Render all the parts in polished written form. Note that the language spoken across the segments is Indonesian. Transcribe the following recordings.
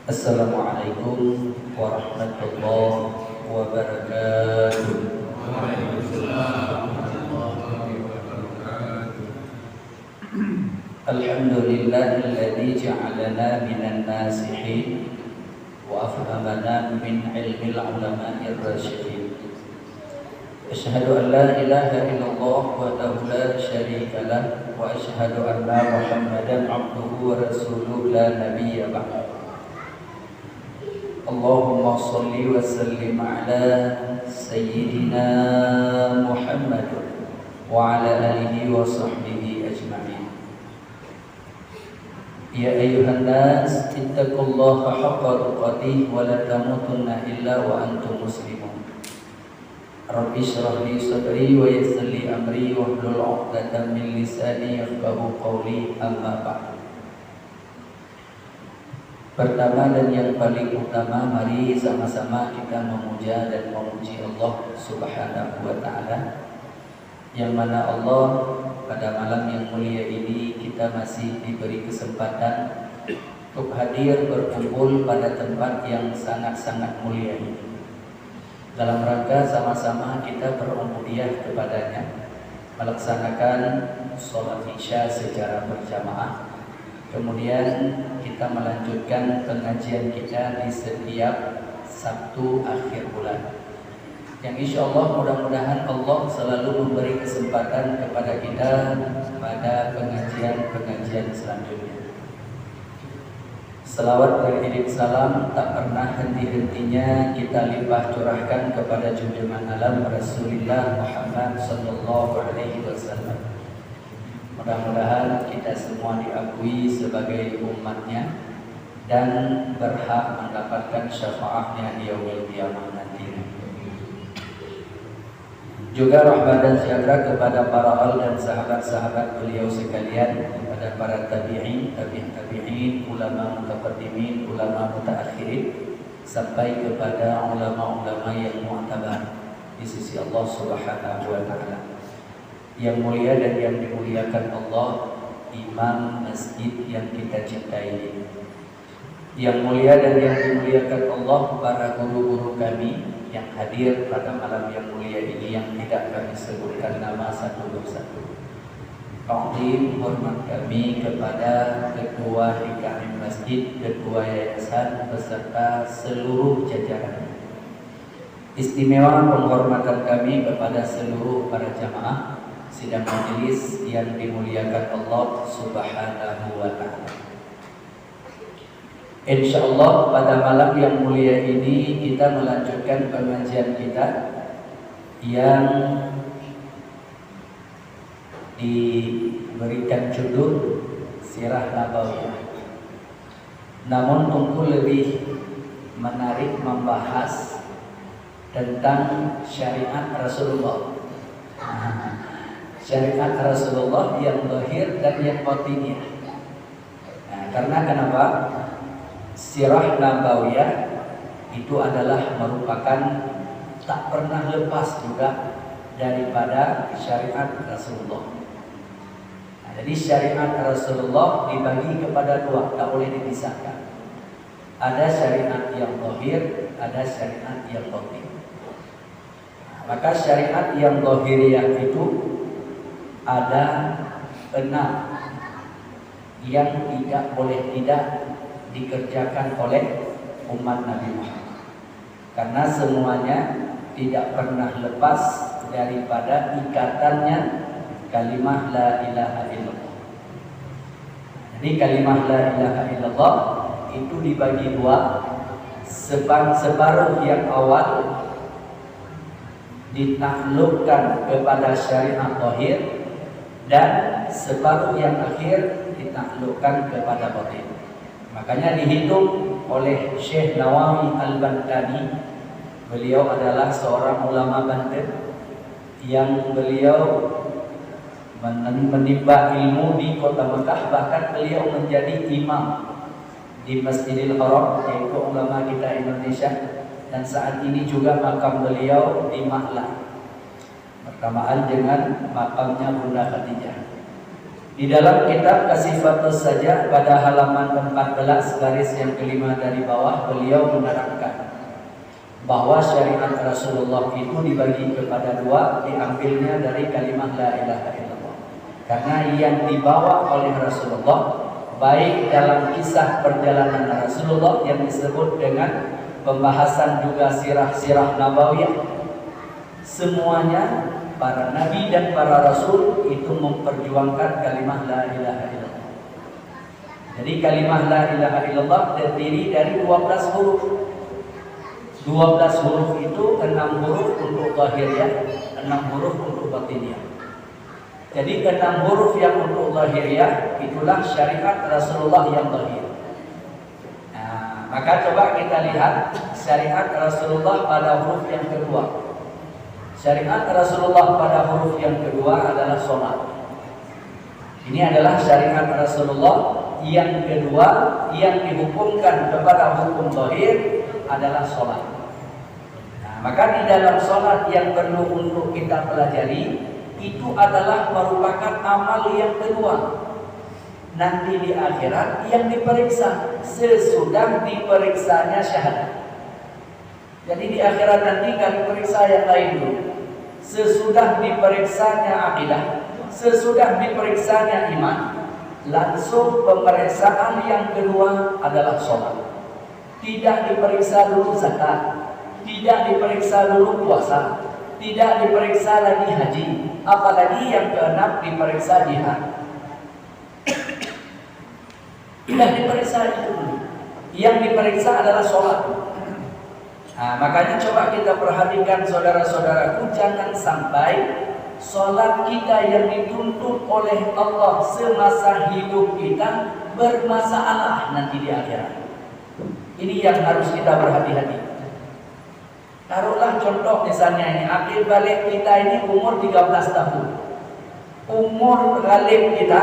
Assalamualaikum warahmatullahi wabarakatuh. Waalaikumsalam warahmatullahi wabarakatuh. Alhamdulillahilladzi ja'alana minan nasihin wa afhamana min ilmil ulama'ir rasyidin. Asyhadu an la ilaha illallah wahdahu la syarika lah wa asyhadu anna Muhammadan abduhu wa rasuluhu la nabiyya ba'da. Allahumma salli wa sallim ala sayyidina Muhammad wa ala alihi wa sahbihi ajma'in. Ya ayyuhan nas ittaqullaha haqqa tuqatih wa la tamutunna illa wa antum muslimun. Rabbi shrah li sadri wa yassir li amri wa hlul 'uqdatam min lisani yafqahu qawli, amma ba'd. Pertama dan yang paling utama, mari sama-sama kita memuja dan memuji Allah Subhanahu wa ta'ala, yang mana Allah pada malam yang mulia ini kita masih diberi kesempatan untuk hadir berkumpul pada tempat yang sangat-sangat mulia ini, dalam rangka sama-sama kita berubudiyah kepadanya, melaksanakan sholat isya secara berjamaah. Kemudian kita melanjutkan pengajian kita di setiap Sabtu akhir bulan, yang insya Allah mudah-mudahan Allah selalu memberi kesempatan kepada kita pada pengajian-pengajian selanjutnya. Selawat beriring salam tak pernah henti-hentinya kita limpah curahkan kepada junjungan alam Rasulullah Muhammad sallallahu alaihi wasallam. Mudah-mudahan kita semua diakui sebagai umatnya dan berhak mendapatkan syafaatnya di yaumil qiyamah nanti. Juga rahmat dan sejahtera kepada para al dan sahabat-sahabat beliau sekalian, kepada para tabi'in, tabi'in, ulama mutaqaddimin, ulama mutaakhirin, sampai kepada ulama-ulama yang mu'tabar di sisi Allah Subhanahu wa ta'ala. Yang mulia dan yang dimuliakan Allah, imam masjid yang kita cintai ini. Yang mulia dan yang dimuliakan Allah, para guru-guru kami yang hadir pada malam yang mulia ini, yang tidak kami sebutkan nama satu persatu. Takdim hormat kami kepada ketua DKM masjid, ketua yayasan, beserta seluruh jajaran. Istimewa penghormatan kami kepada seluruh para jamaah sidang majelis yang dimuliakan Allah Subhanahu wa ta'ala. Insyaallah pada malam yang mulia ini kita melanjutkan pengajian kita yang diberikan judul Sirah Nabawiyah. Namun untuk lebih menarik membahas tentang syariat Rasulullah. Syariat Rasulullah yang zahir dan yang batiniyah. Karena kenapa? Sirah Nabawiyah itu adalah merupakan tak pernah lepas juga daripada syariat Rasulullah. Jadi syariat Rasulullah dibagi kepada dua, tak boleh dipisahkan. Ada syariat yang zahir, ada syariat yang batin. Maka syariat yang zahiriyah itu ada 6 yang tidak boleh tidak dikerjakan oleh umat Nabi Muhammad, karena semuanya tidak pernah lepas daripada ikatannya kalimah la ilaha illallah. Jadi kalimah la ilaha illallah itu dibagi dua, separuh yang awal ditaklukkan kepada syariat zahir, dan separuh yang akhir ditaklukkan kepada batin. Makanya dihitung oleh Syekh Nawawi Al-Bantani. Beliau adalah seorang ulama Banten yang beliau menimba ilmu di kota Mekah, bahkan beliau menjadi imam di Masjidil Haram, yaitu ulama kita Indonesia, dan saat ini juga makam beliau di Ma'la bersamaan dengan makamnya Bunda Khadijah. Di dalam kitab Kasifatus Saja pada halaman 14 garis yang kelima dari bawah, beliau menerangkan bahwa syariat Rasulullah itu dibagi kepada dua, diambilnya dari kalimat la ilaha illallah. Karena yang dibawa oleh Rasulullah baik dalam kisah perjalanan Rasulullah yang disebut dengan pembahasan juga sirah-sirah nabawiyah, semuanya para nabi dan para rasul itu memperjuangkan kalimat la ilaha illallah. Jadi kalimat la ilaha illallah terdiri dari 12 huruf. 12 huruf itu 6 huruf untuk zahiriyah, 6 huruf untuk batiniyah. Jadi 6 huruf yang untuk zahiriyah itulah syariat Rasulullah yang zahir. Nah, maka coba kita lihat syariat Rasulullah pada huruf yang kedua. Syariat Rasulullah pada huruf yang kedua adalah sholat. Ini adalah syariat Rasulullah yang kedua yang dihukumkan kepada hukum zahir adalah sholat. Nah, maka di dalam sholat yang perlu untuk kita pelajari itu adalah merupakan amal yang kedua. Nanti di akhirat yang diperiksa sesudah diperiksanya syahadat. Jadi di akhirat nanti kami periksa yang lain dulu. Sesudah diperiksanya akidah, sesudah diperiksanya iman, langsung pemeriksaan yang kedua adalah sholat. Tidak diperiksa dulu zakat, tidak diperiksa dulu puasa, tidak diperiksa lagi haji, apalagi yang keenam diperiksa jihad. Tidak diperiksa itu dulu. Yang diperiksa adalah sholat. Nah, makanya coba kita perhatikan saudara-saudaraku, jangan sampai sholat kita yang dituntut oleh Allah semasa hidup kita bermasalah nanti di akhirat. Ini yang harus kita berhati-hati. Taruhlah contoh misalnya ini, akhir balik kita ini umur 13 tahun. Umur balik kita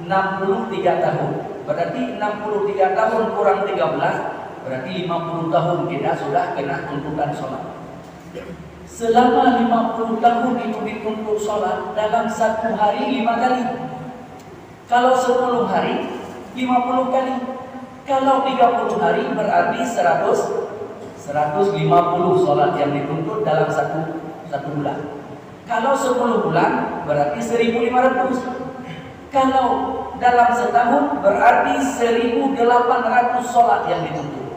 63 tahun. Berarti 63 tahun kurang 13, berarti 50 tahun kita sudah kena tuntutan sholat. Selama 50 tahun itu dituntut sholat dalam satu hari 5 kali. Kalau 10 hari 50 kali. Kalau 30 hari berarti 150 sholat yang dituntut dalam satu bulan. Kalau 10 bulan berarti 1.500. Kalau dalam setahun berarti 1.800 sholat yang dituntut.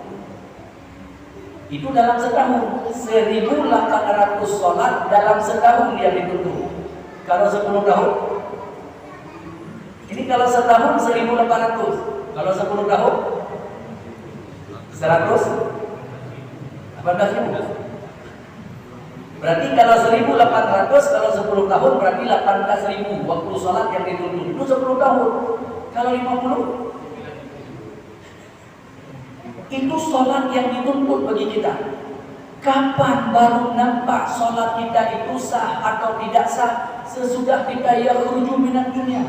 Itu dalam setahun 1.800 sholat dalam setahun yang dituntut. Kalau 10 tahun, ini kalau setahun 1.800. Kalau 10 tahun 118.000. Berarti kalau 1.800, kalau 10 tahun berarti 18.000 waktu sholat yang dituntut. Itu 10 tahun. Kalau 50, itu sholat yang dituntut bagi kita. Kapan baru nampak sholat kita itu sah atau tidak sah? Sesudah kita yakhruju minad dunia.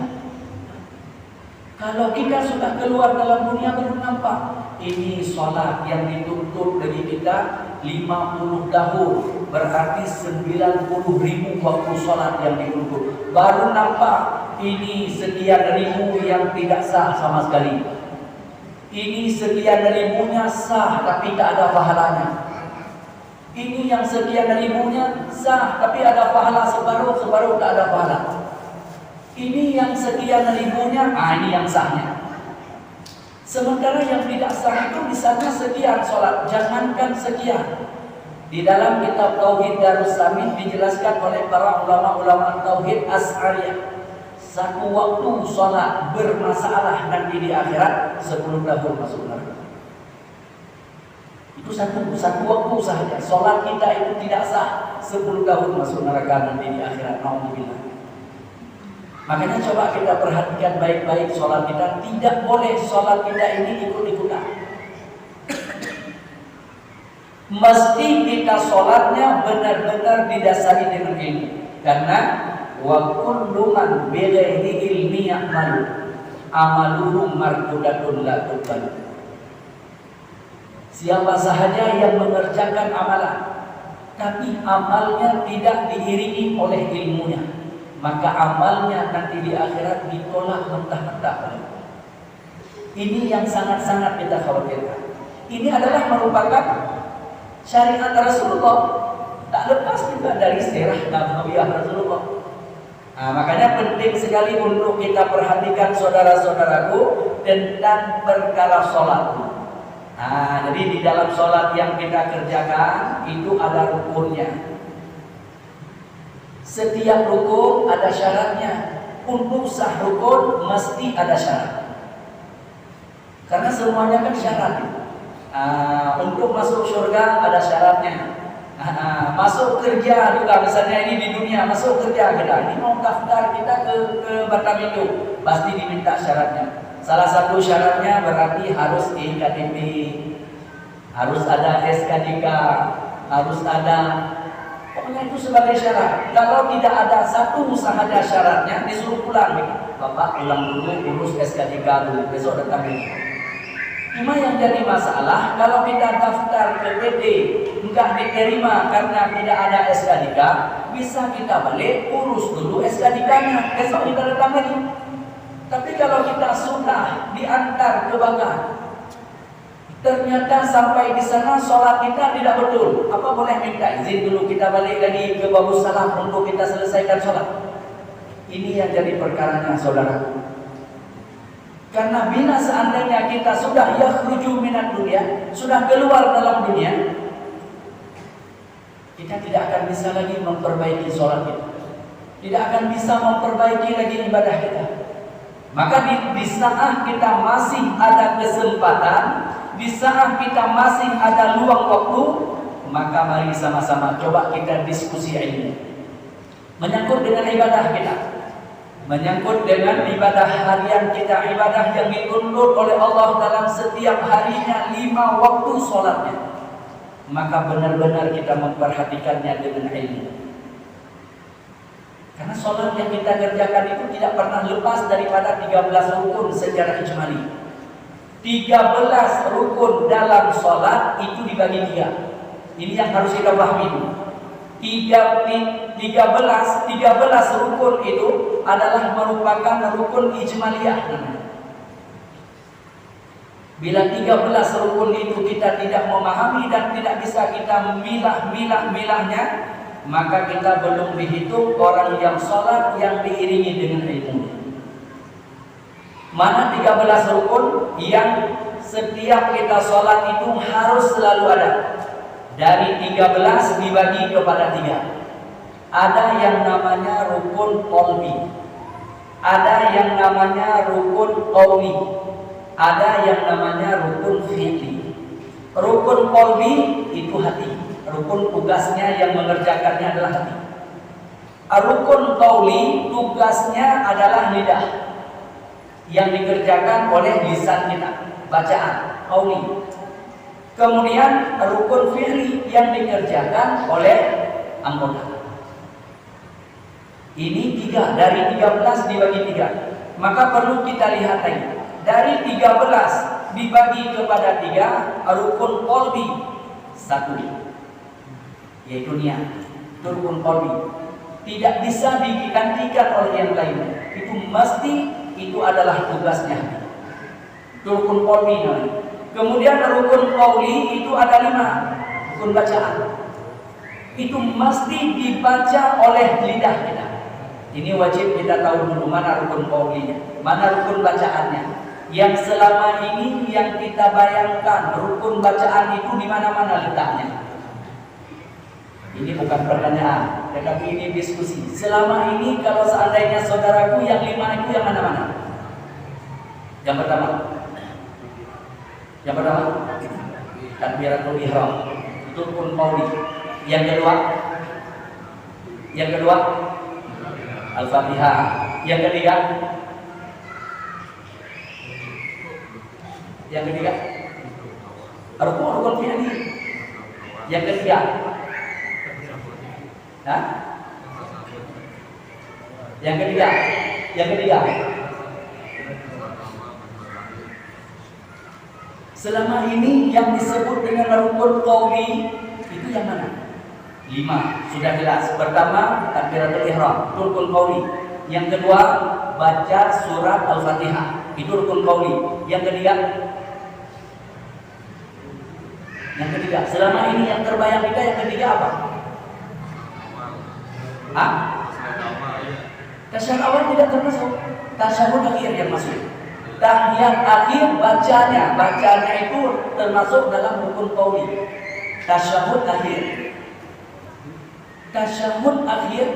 Kalau kita sudah keluar dalam dunia baru nampak. Ini sholat yang dituntut bagi kita 50 tahun. Berarti 90.000 waktu sholat yang dituntut. Baru nampak ini sekian ribu yang tidak sah sama sekali. Ini sekian ribunya sah tapi tak ada pahalanya. Ini yang sekian ribunya sah tapi ada pahala separuh tak ada pahala. Ini yang sekian ribunya, ini yang sahnya. Sementara yang tidak sah itu misalnya sekian sholat, jangankan sekian. Di dalam kitab Tauhid Darussamin dijelaskan oleh para ulama-ulama Tauhid Asy'ariyah, satu waktu sholat bermasalah nanti di akhirat 10 tahun masuk neraka. Itu satu waktu saja. Sholat kita itu tidak sah 10 tahun masuk neraka nanti di akhirat. Nauzubillah. Makanya coba kita perhatikan baik-baik sholat kita. Tidak boleh sholat kita ini ikut-ikutan. Mesti kita sholatnya benar-benar didasari dengan ilmu. Karena wa kullu man bighairi ilmi ya'malu amaluhu mardudatun la tuqbal. Siapa sahaja yang mengerjakan amalan tapi amalnya tidak diiringi oleh ilmunya, maka amalnya nanti di akhirat ditolak mentah-mentah oleh Allah. Ini yang sangat-sangat kita khawatirkan. Ini adalah merupakan syariat Rasulullah, tak lepas juga dari sirah Nabawiyah Rasulullah. Makanya penting sekali untuk kita perhatikan saudara-saudaraku tentang perkara sholat. Jadi di dalam sholat yang kita kerjakan itu ada rukunnya. Setiap rukun ada syaratnya. Untuk sah rukun mesti ada syarat. Karena semuanya kan syarat. Untuk masuk surga ada syaratnya. Masuk kerja juga, misalnya ini di dunia masuk kerja kita, ini mau daftar kita ke Batam itu pasti diminta syaratnya. Salah satu syaratnya berarti harus KTP, harus ada SKDK, harus ada, pokoknya itu sebagai syarat. Kalau tidak ada satu sahaja syaratnya disuruh pulang. Bapak pulang dulu, urus SKDK dulu, besok datang lagi. Cuma yang jadi masalah kalau kita daftar ke PT enggak diterima karena tidak ada SKDK, bisa kita balik urus dulu SKDK-nya, besok kita datang lagi. Tapi kalau kita sudah diantar ke Bangka, ternyata sampai di sana sholat kita tidak betul, apa boleh minta izin dulu kita balik lagi ke Babus Salam untuk kita selesaikan sholat? Ini yang jadi perkaranya, saudara. Karena bila seandainya kita sudah yakhruju minat dunia, sudah keluar dalam dunia, kita tidak akan bisa lagi memperbaiki sholat kita, tidak akan bisa memperbaiki lagi ibadah kita. Maka di saat kita masih ada kesempatan, di saat kita masih ada luang waktu, maka mari sama-sama coba kita diskusi ilmu menyangkut dengan ibadah kita, menyangkut dengan ibadah harian kita, ibadah yang dituntut oleh Allah dalam setiap harinya 5 waktu sholatnya. Maka benar-benar kita memperhatikannya dengan ilmu. Karena sholat yang kita kerjakan itu tidak pernah lepas daripada 13 rukun secara ijmali. 13 rukun dalam sholat itu dibagi 3. Ini yang harus kita pahami. 13 rukun itu adalah merupakan rukun ijmaliyah. Bila 13 rukun itu kita tidak memahami dan tidak bisa kita milah-milahnya, maka kita belum dihitung orang yang sholat yang diiringi dengan ilmu. Mana 13 rukun yang setiap kita sholat itu harus selalu ada? Dari 13 dibagi kepada 3. Ada yang namanya rukun qalbi, ada yang namanya rukun qauli, ada yang namanya rukun fi'li. Rukun qalbi itu hati, rukun tugasnya yang mengerjakannya adalah hati. Rukun qauli tugasnya adalah lidah, yang dikerjakan oleh lisan kita, bacaan qauli. Kemudian rukun fi'li yang dikerjakan oleh anggota. Ini 3, dari 13 dibagi 3. Maka perlu kita lihat lagi. Dari 13 dibagi kepada 3, rukun qalbi 1, yaitu niat. Itu rukun qalbi. Tidak bisa digantikan oleh yang lain. Itu mesti, itu adalah tugasnya. Itu rukun qalbi namanya. Kemudian rukun qauli itu ada 5, rukun bacaan. Itu mesti dibaca oleh lidah kita. Ini wajib kita tahu dulu mana rukun qaulinya, mana rukun bacaannya. Yang selama ini yang kita bayangkan rukun bacaan itu di mana-mana letaknya. Ini bukan pertanyaan, tetapi ini diskusi. Selama ini kalau seandainya saudaraku yang 5 itu yang mana-mana? Yang pertama, takbiratul ihram, itu rukun qauli. Yang kedua Al-Fatihah. Yang ketiga rukun fi'li. Yang ketiga selama ini yang disebut dengan rukun qauli itu yang mana? 5 sudah jelas. Pertama takbiratul ihram, itu rukun qauli. Yang kedua baca surat Al-Fatihah, itu rukun qauli. Yang ketiga selama ini yang terbayang kita yang ketiga apa? Tasyahud awal tidak termasuk, tasyahud akhir yang masuk. Tahiyat akhir bacanya itu termasuk dalam rukun qauli. Tasyahud akhir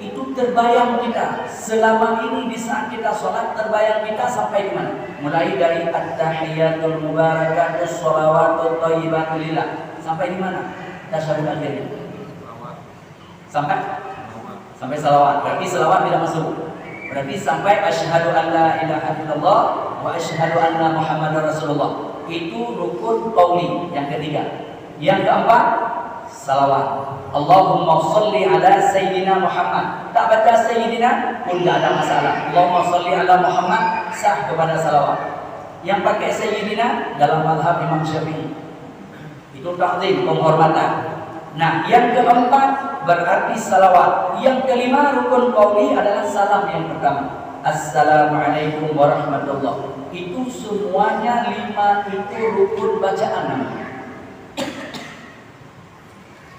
itu terbayang kita selama ini di saat kita sholat, terbayang kita sampai di mana? Mulai dari at-tahiyatul mubarakatus sholawatut thayyibatu lillah sampai di mana? Tasyahud akhirnya sampai salawat. Berarti salawat tidak masuk. Berarti sampai asyhadu an la ilaha illallah wa asyhadu anna muhammadar rasulullah. Itu rukun qauli yang ketiga. Yang keempat salawat. Allahumma sholli ala sayyidina Muhammad. Tak baca sayyidina pun tidak ada masalah. Allahumma sholli ala Muhammad sah kepada salawat. Yang pakai sayyidina dalam mazhab Imam Syafi'i itu ta'zim, penghormatan. Nah, yang keempat berarti salawat. Yang kelima rukun qauli adalah salam yang pertama. Assalamualaikum warahmatullah. Itu semuanya 5 itu rukun bacaan namanya.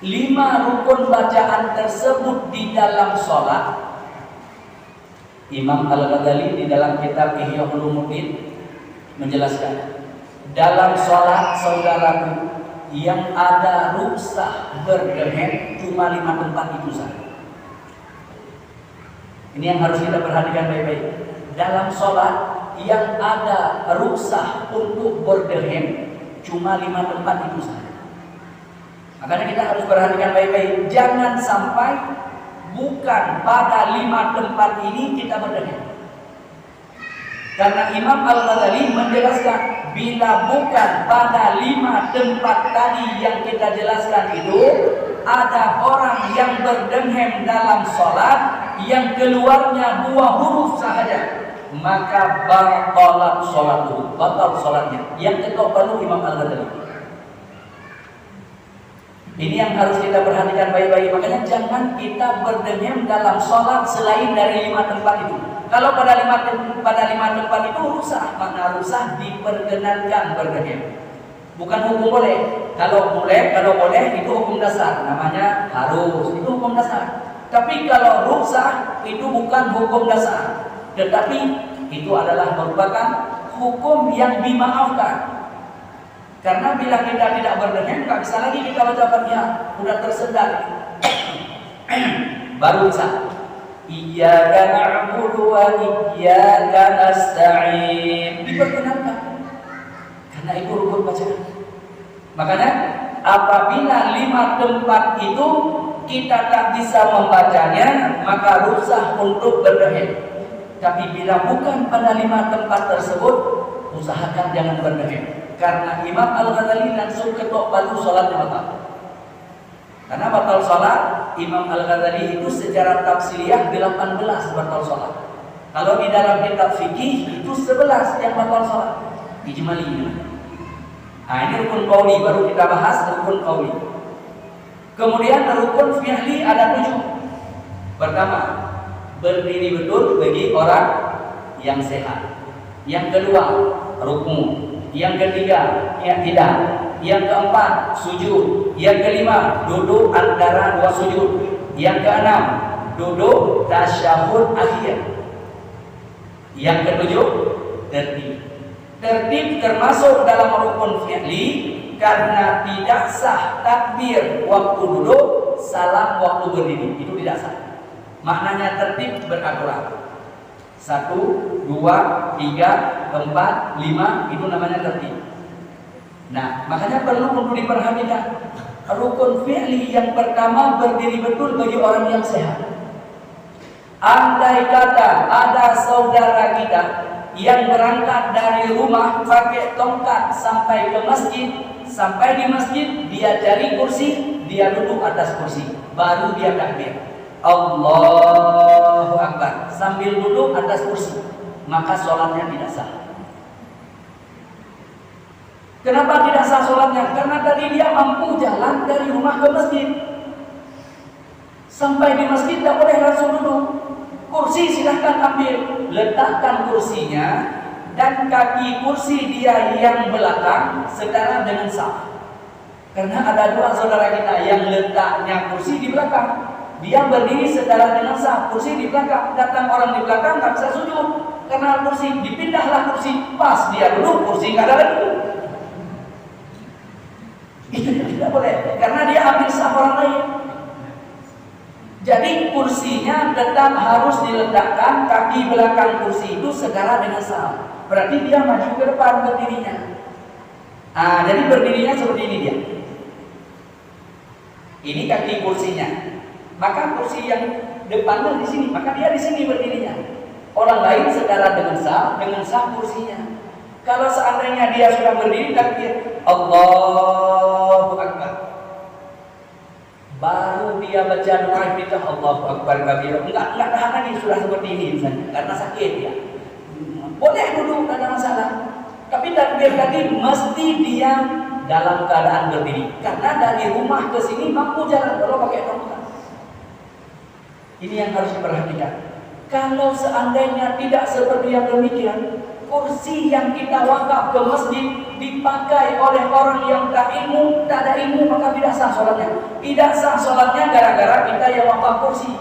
5 rukun bacaan tersebut di dalam sholat. Imam Al-Ghazali di dalam kitab Ihya Ulumuddin menjelaskan, dalam sholat saudaraku yang ada ruksah berdehem cuma 5 tempat itu saja. Ini yang harus kita perhatikan baik-baik. Dalam sholat yang ada ruksah untuk berdehem cuma 5 tempat itu saja. Makanya kita harus perhatikan baik-baik. Jangan sampai bukan pada 5 tempat ini kita berdehem. Karena Imam Al-Ghazali menjelaskan, bila bukan pada 5 tempat tadi yang kita jelaskan itu, ada orang yang berdehem dalam sholat yang keluarnya 2 huruf sahaja, maka batal sholatnya. Yang ketok baru Imam Al-Ghazali. Ini yang harus kita perhatikan baik-baik. Makanya jangan kita berdehem dalam sholat selain dari 5 tempat itu. Kalau pada 5 tempat itu rusak, maka rusak diperkenankan berdehem. Bukan hukum boleh. Kalau boleh itu hukum dasar. Namanya harus, itu hukum dasar. Tapi kalau rusak itu bukan hukum dasar, tetapi itu adalah merupakan hukum yang dimaafkan. Karena bila kita tidak berdehem, nggak bisa lagi kita baca Fatihah, udah tersendat. Baru bisa. Iyyaka na'budu wa iyyaka nasta'in. Diperkenankan. Karena itu rukun bacaan. Makanya apabila 5 tempat itu kita tak bisa membacanya, maka rusak untuk berdehem. Tapi bila bukan pada 5 tempat tersebut, usahakan jangan berdehem. Karena Imam Al-Ghazali langsung ketok palu sholatnya batal. Karena batal sholat, Imam Al-Ghazali itu secara tafsiriyah 18 batal sholat. Kalau di dalam kitab fikih itu 11 yang batal sholat. Ijmali. Nah, ini rukun qauli, baru kita bahas rukun qauli. Kemudian rukun fi'li ada 7. Pertama, berdiri betul bagi orang yang sehat. Yang kedua, rukun. Yang ketiga, i'tidal. Yang keempat, sujud. Yang kelima, duduk antara 2 sujud. Yang keenam, duduk tasyahud akhir. Yang ketujuh, tertib. Tertib termasuk dalam rukun fi'li karena tidak sah takbir waktu duduk, salam waktu berdiri. Itu tidak sah. Maknanya tertib beraturan. 1, 2, 3, 4, 5 itu namanya tertib. Nah, makanya perlu untuk diperhatikan. Rukun fi'li yang pertama berdiri betul bagi orang yang sehat. Andai kata ada saudara kita yang berangkat dari rumah pakai tongkat sampai ke masjid, sampai di masjid dia cari kursi, dia duduk atas kursi, baru dia takbir. Allahu Akbar sambil duduk atas kursi, maka sholatnya tidak sah. Kenapa tidak sah sholatnya? Karena tadi dia mampu jalan dari rumah ke masjid. Sampai di masjid tak boleh langsung duduk. Kursi silahkan ambil, letakkan kursinya dan kaki kursi dia yang belakang setara dengan saf. Karena ada dua saudara kita yang letaknya kursi di belakang, dia berdiri setara dengan saf, kursi di belakang. Datang orang di belakang tak bisa sujud karena kursi, dipindahlah kursi, pas dia duduk kursi nggak ada lagi. Itu tidak boleh karena dia ambil saf orang lain. Jadi kursinya tetap harus diletakkan, kaki belakang kursi itu setara dengan saf. Berarti dia maju ke depan berdirinya. Jadi berdirinya seperti ini dia. Ini kaki kursinya. Maka kursi yang depannya di sini, maka dia di sini berdirinya. Orang lain setara dengan saf kursinya. Kalau seandainya dia sudah berdiri takbir Allahu Akbar, baru dia baca doa kita Allahu Akbar kabir. Enggak tahan lagi, sudah seperti ini misalnya, karena sakit dia. Boleh duduk, tidak ada masalah. Tapi takbir tadi mesti dia dalam keadaan berdiri. Karena dari rumah ke sini mampu jalan kalau pakai tongkat. Ini yang harus diperhatikan. Kalau seandainya tidak seperti yang demikian, kursi yang kita wakaf ke masjid dipakai oleh orang yang tak ada ilmu, maka tidak sah sholatnya. Tidak sah sholatnya gara-gara kita yang wakaf kursi.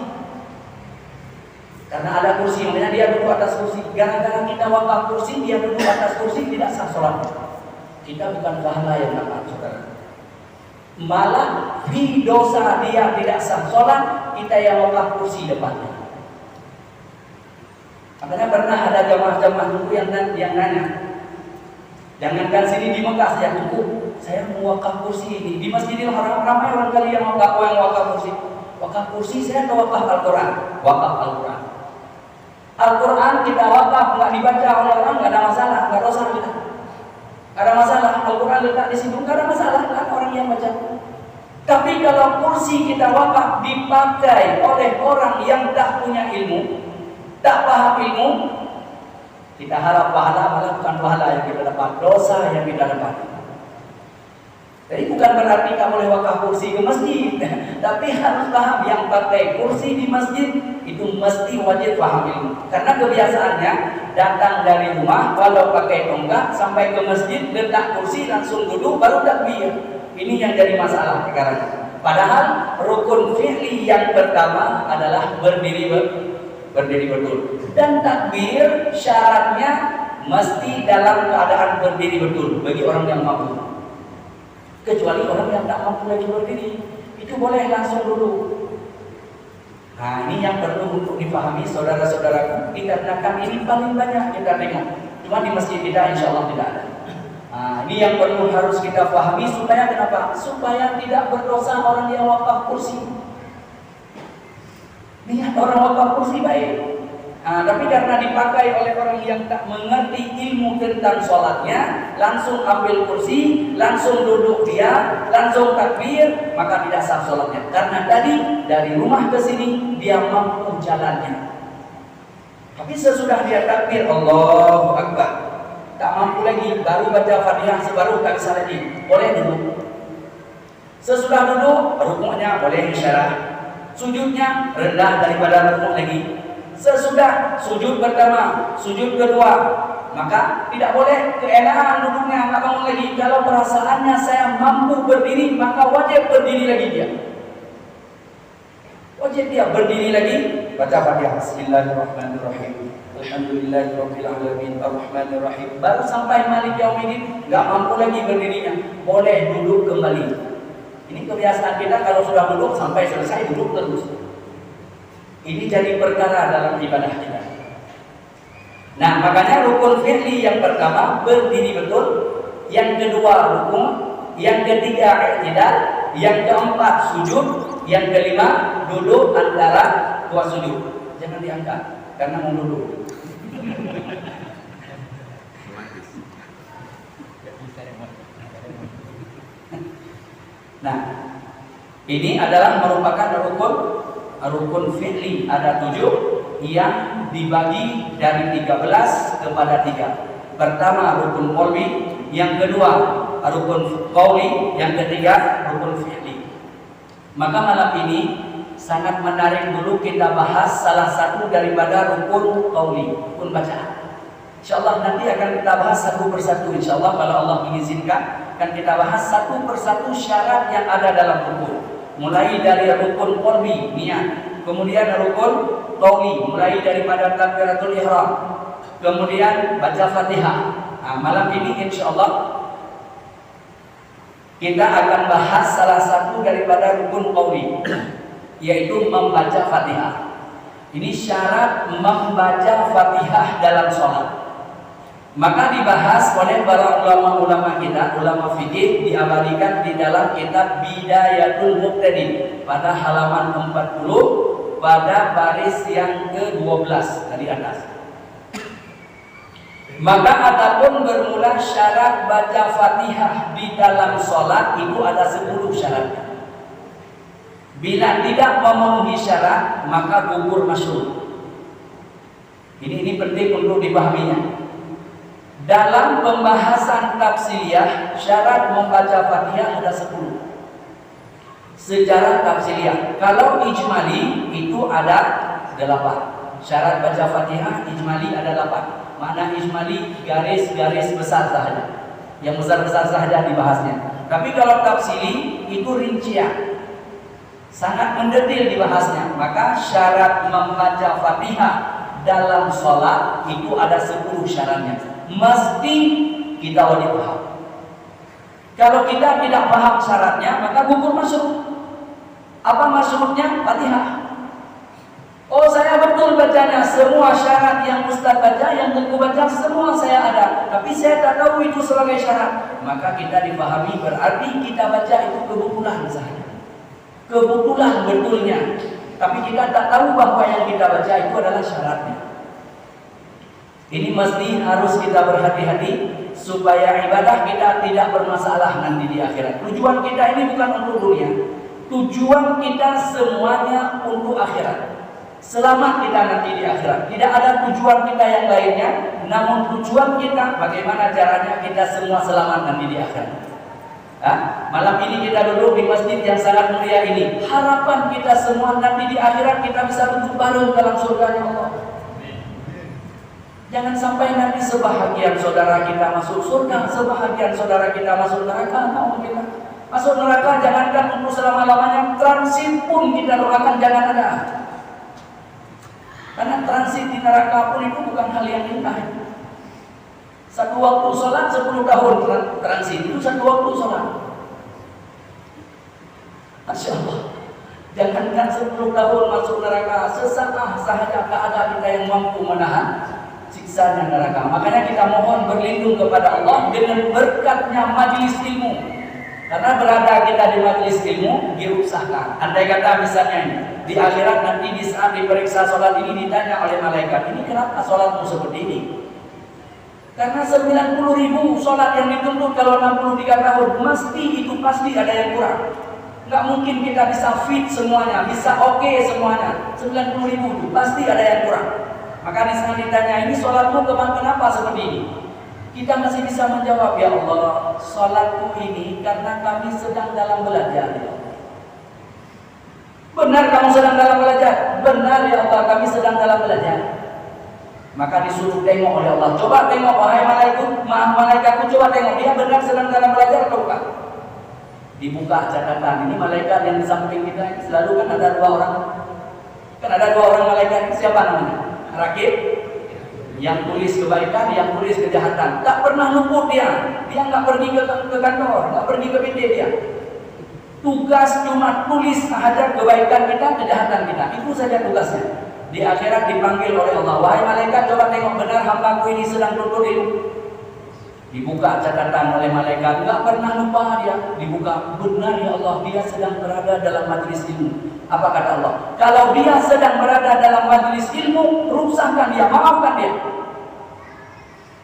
Karena ada kursi, makanya dia duduk atas kursi. Gara-gara kita wakaf kursi, dia duduk atas kursi, tidak sah sholatnya. Kita bukan pahala yang dapat, saudara. Malah di dosa dia tidak sah sholat, kita yang wakaf kursi depannya. Makanya pernah ada jamaah-jamaah dulu yang nanya, jangankan sini di Mekah saya tunggu, saya mau wakaf kursi ini di Masjidil Haram, ramai orang kali yang wakaf kursi. Wakaf kursi saya ke wakaf Al-Quran, wakaf Al-Quran. Al-Quran kita wakaf nggak dibaca oleh orang, nggak ada masalah, nggak dosa kita. Nggak ada masalah, Al-Quran letak di situ nggak ada masalah, kan orang yang baca. Tapi kalau kursi kita wakaf dipakai oleh orang yang tak punya ilmu, tak paham ilmu, kita harap pahala, malah bukan pahala yang kita dapat, dosa yang kita dapat. Jadi bukan berarti kamu boleh wakaf kursi ke masjid, tapi harus paham yang pakai kursi di masjid itu mesti wajib paham ilmu. Karena kebiasaannya datang dari rumah, walau pakai tonggak sampai ke masjid, letak kursi langsung duduk baru takbir. Ini yang jadi masalah sekarang. Padahal rukun fi'li yang pertama adalah berdiri betul. Dan takbir syaratnya mesti dalam keadaan berdiri betul bagi orang yang mampu. Kecuali orang yang tak mampu lagi berdiri, itu boleh langsung duduk. Nah, ini yang perlu untuk dipahami saudara-saudaraku, dikarenakan ini paling banyak kita tengok. Cuma di masjid kita insya Allah tidak ada. Nah, ini yang perlu harus kita pahami supaya kenapa? Supaya tidak berdosa orang yang wakaf kursi. Niat orang wakaf kursi baik. Tapi karena dipakai oleh orang yang tak mengerti ilmu tentang sholatnya, langsung ambil kursi, langsung duduk dia, langsung takbir, maka tidak sah sholatnya. Karena tadi dari rumah ke sini dia mampu jalannya. Tapi sesudah dia takbir Allahu Akbar, tak mampu lagi, baru baca Fatihah sebaru tak bisa lagi, boleh duduk. Sesudah duduk, rukuknya boleh isyarat, sujudnya rendah daripada rukuk lagi. Sesudah sujud pertama, sujud kedua, maka tidak boleh keenaan duduknya, nggak bangun lagi. Kalau perasaannya saya mampu berdiri, maka wajib berdiri lagi dia. Wajib dia berdiri lagi, baca Fatihah. Bismillahirrahmanirrahim. Alhamdulillahirabbil alamin arrahmanirrahim. Baru sampai Malik Yaumiddin, nggak mampu lagi berdirinya, boleh duduk kembali. Ini kebiasaan kita, kalau sudah duduk sampai selesai duduk terus. Ini jadi perkara dalam ibadah kita. Nah, makanya rukun fi'li yang pertama berdiri betul, yang kedua rukun, yang ketiga i'tidal, yang keempat sujud, yang kelima duduk antara dua sujud. Jangan diangkat karena mau duduk. Nah, ini adalah merupakan rukun fi'li, ada 7 yang dibagi dari 13 kepada 3. Pertama rukun qauli, yang kedua rukun qauli, yang ketiga rukun fi'li. Maka malam ini sangat menarik dulu kita bahas salah satu daripada rukun qauli, rukun bacaan. Insyaallah nanti akan kita bahas satu persatu insyaallah kalau Allah mengizinkan, akan kita bahas satu persatu syarat yang ada dalam rukun. Mulai dari rukun qalbi, niat, kemudian rukun qauli, mulai daripada takbiratul ihram, kemudian baca Fatihah. Nah, malam ini insyaallah kita akan bahas salah satu daripada rukun qauli, yaitu membaca Fatihah. Ini syarat membaca Fatihah dalam sholat. Maka dibahas oleh para ulama-ulama kita, ulama fikih, diabadikan di dalam kitab Bidayatul Muqtadin pada halaman 40 pada baris yang ke-12 dari atas. Maka adapun bermula syarat baca Fatihah di dalam sholat itu ada 10 syaratnya. Bila tidak memenuhi syarat maka gugur masyhur. Ini penting untuk dipahaminya. Dalam pembahasan tafsiliyah syarat membaca Fatihah ada 10. Secara tafsiliyah, kalau ijmali itu ada 8. Syarat baca Fatihah ijmali ada 8. Makna ijmali garis-garis besar sahaja, yang besar-besar sahaja dibahasnya. Tapi kalau tafsili itu rincian, sangat mendetail dibahasnya. Maka syarat membaca Fatihah dalam sholat itu ada 10 syaratnya. Mesti kita wajib paham. Kalau kita tidak paham syaratnya maka gugur masyhur. Apa maksudnya? Fatihah. Oh, saya betul bacanya, semua syarat yang Ustaz baca, yang tentu baca semua saya ada, tapi saya tak tahu itu sebagai syarat. Maka kita dipahami berarti kita baca itu kebetulan saja, kebetulan betulnya, tapi kita tak tahu bahwa yang kita baca itu adalah syaratnya. Ini mesti harus kita berhati-hati supaya ibadah kita tidak bermasalah nanti di akhirat. Tujuan kita ini bukan untuk dunia, tujuan kita semuanya untuk akhirat. Selamat kita nanti di akhirat. Tidak ada tujuan kita yang lainnya, namun tujuan kita bagaimana caranya kita semua selamat nanti di akhirat. Malam ini kita duduk di masjid yang sangat mulia ini. Harapan kita semua nanti di akhirat kita bisa duduk bareng dalam surganya Allah. Jangan sampai nanti sebahagian saudara kita masuk surga, sebahagian saudara kita masuk neraka. Mau kita masuk neraka jangankan untuk selama-lamanya, transit pun kita doakan jangan ada. Karena transit di neraka pun itu bukan hal yang indah. Satu waktu sholat 10 tahun transit itu satu waktu sholat. Masya Allah. Jangankan 10 tahun masuk neraka, sesaat sahaja tak ada kita yang mampu menahan siksanya neraka. Makanya kita mohon berlindung kepada Allah dengan berkatnya majelis ilmu. Karena berada kita di majelis ilmu dirusakkan. Andai kata misalnya ini, di akhirat nanti di saat diperiksa sholat ini ditanya oleh malaikat, ini kenapa sholatmu seperti ini? Karena 90.000 sholat yang dituntut kalau 63 tahun, mesti itu pasti ada yang kurang. Nggak mungkin kita bisa fit semuanya, bisa oke semuanya. 90.000 itu pasti ada yang kurang. Maka di sana ditanya, ini sholatmu kenapa seperti ini? Kita masih bisa menjawab, ya Allah, sholatku ini karena kami sedang dalam belajar. Ya Allah. Benar kamu sedang dalam belajar? Benar ya Allah, kami sedang dalam belajar. Maka disuruh tengok oleh Allah. Coba tengok, wahai malaikatku, coba tengok. Dia benar sedang dalam belajar atau bukan? Dibuka catatan. Ini malaikat yang di samping kita selalu kan ada 2 orang. Kan ada 2 orang malaikat. Siapa namanya? Rakib. Yang tulis kebaikan, yang tulis kejahatan. Tak pernah luput dia. Dia nggak pergi ke kantor, nggak pergi ke PT dia. Tugas cuma tulis saja kebaikan kita, kejahatan kita. Itu saja tugasnya. Di akhirat dipanggil oleh Allah. Wahai malaikat, coba tengok benar hambaku ini sedang tuntut ilmu. Dibuka catatan oleh malaikat. Nggak pernah lupa dia. Dibuka. Benar ya Allah, dia sedang berada dalam majelis ilmu. Apa kata Allah? Kalau dia sedang berada dalam majelis ilmu, rusakkan dia, maafkan dia.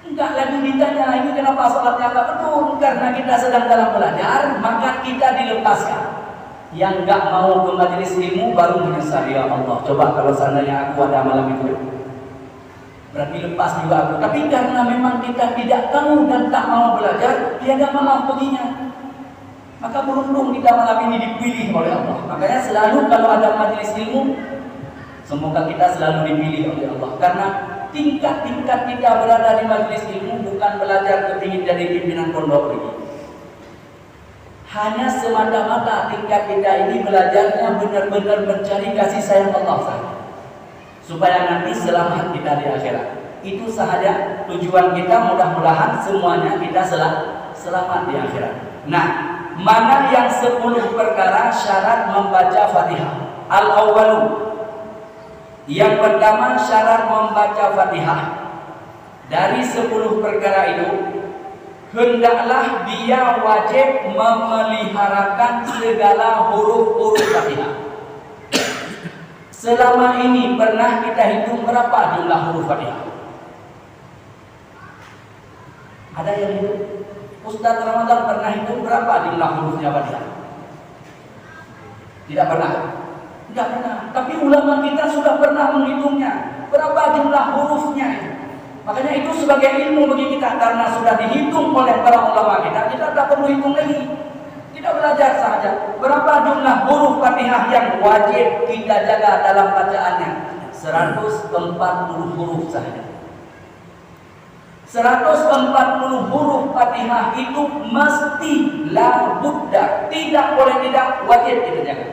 Enggak lagi ditanya, ini kenapa sholatnya enggak betul? Karena kita sedang dalam belajar, maka kita dilepaskan. Yang enggak mau ke majelis ilmu baru menyesal, ya Allah. Coba kalau seandainya aku ada malam itu, berarti lepas juga aku. Tapi karena memang kita tidak tahu dan tak mau belajar, dia enggak maaf baginya. Maka beruntung kita malam ini dipilih oleh Allah. Makanya selalu kalau ada majelis ilmu, semoga kita selalu dipilih oleh Allah. Karena tingkat-tingkat kita berada di majelis ilmu bukan belajar kepingin jadi pimpinan pondok ini. Hanya semata-mata tingkat kita ini belajarnya benar-benar mencari kasih sayang Allah saja, supaya nanti selamat kita di akhirat. Itu sahaja tujuan kita, mudah-mudahan semuanya kita selamat di akhirat. Nah, mana yang 10 perkara syarat membaca Fatihah? Al-awwalu, yang pertama syarat membaca Fatihah. Dari 10 perkara itu, hendaklah dia wajib memeliharakan segala huruf-huruf Fatihah. Selama ini pernah kita hitung berapa jumlah huruf Fatihah? Ada yang hitung? Ustaz Ramadan pernah hitung berapa jumlah hurufnya Fatihah? Tidak pernah. Tidak pernah. Tapi ulama kita sudah pernah menghitungnya. Berapa jumlah hurufnya? Makanya itu sebagai ilmu bagi kita, karena sudah dihitung oleh para ulama kita tak perlu hitung lagi. Kita belajar saja berapa jumlah huruf Fatihah yang wajib kita jaga dalam bacaannya. 140 huruf saja. 140 huruf Fatihah itu mesti la budda, tidak boleh tidak, wajib kita jaga.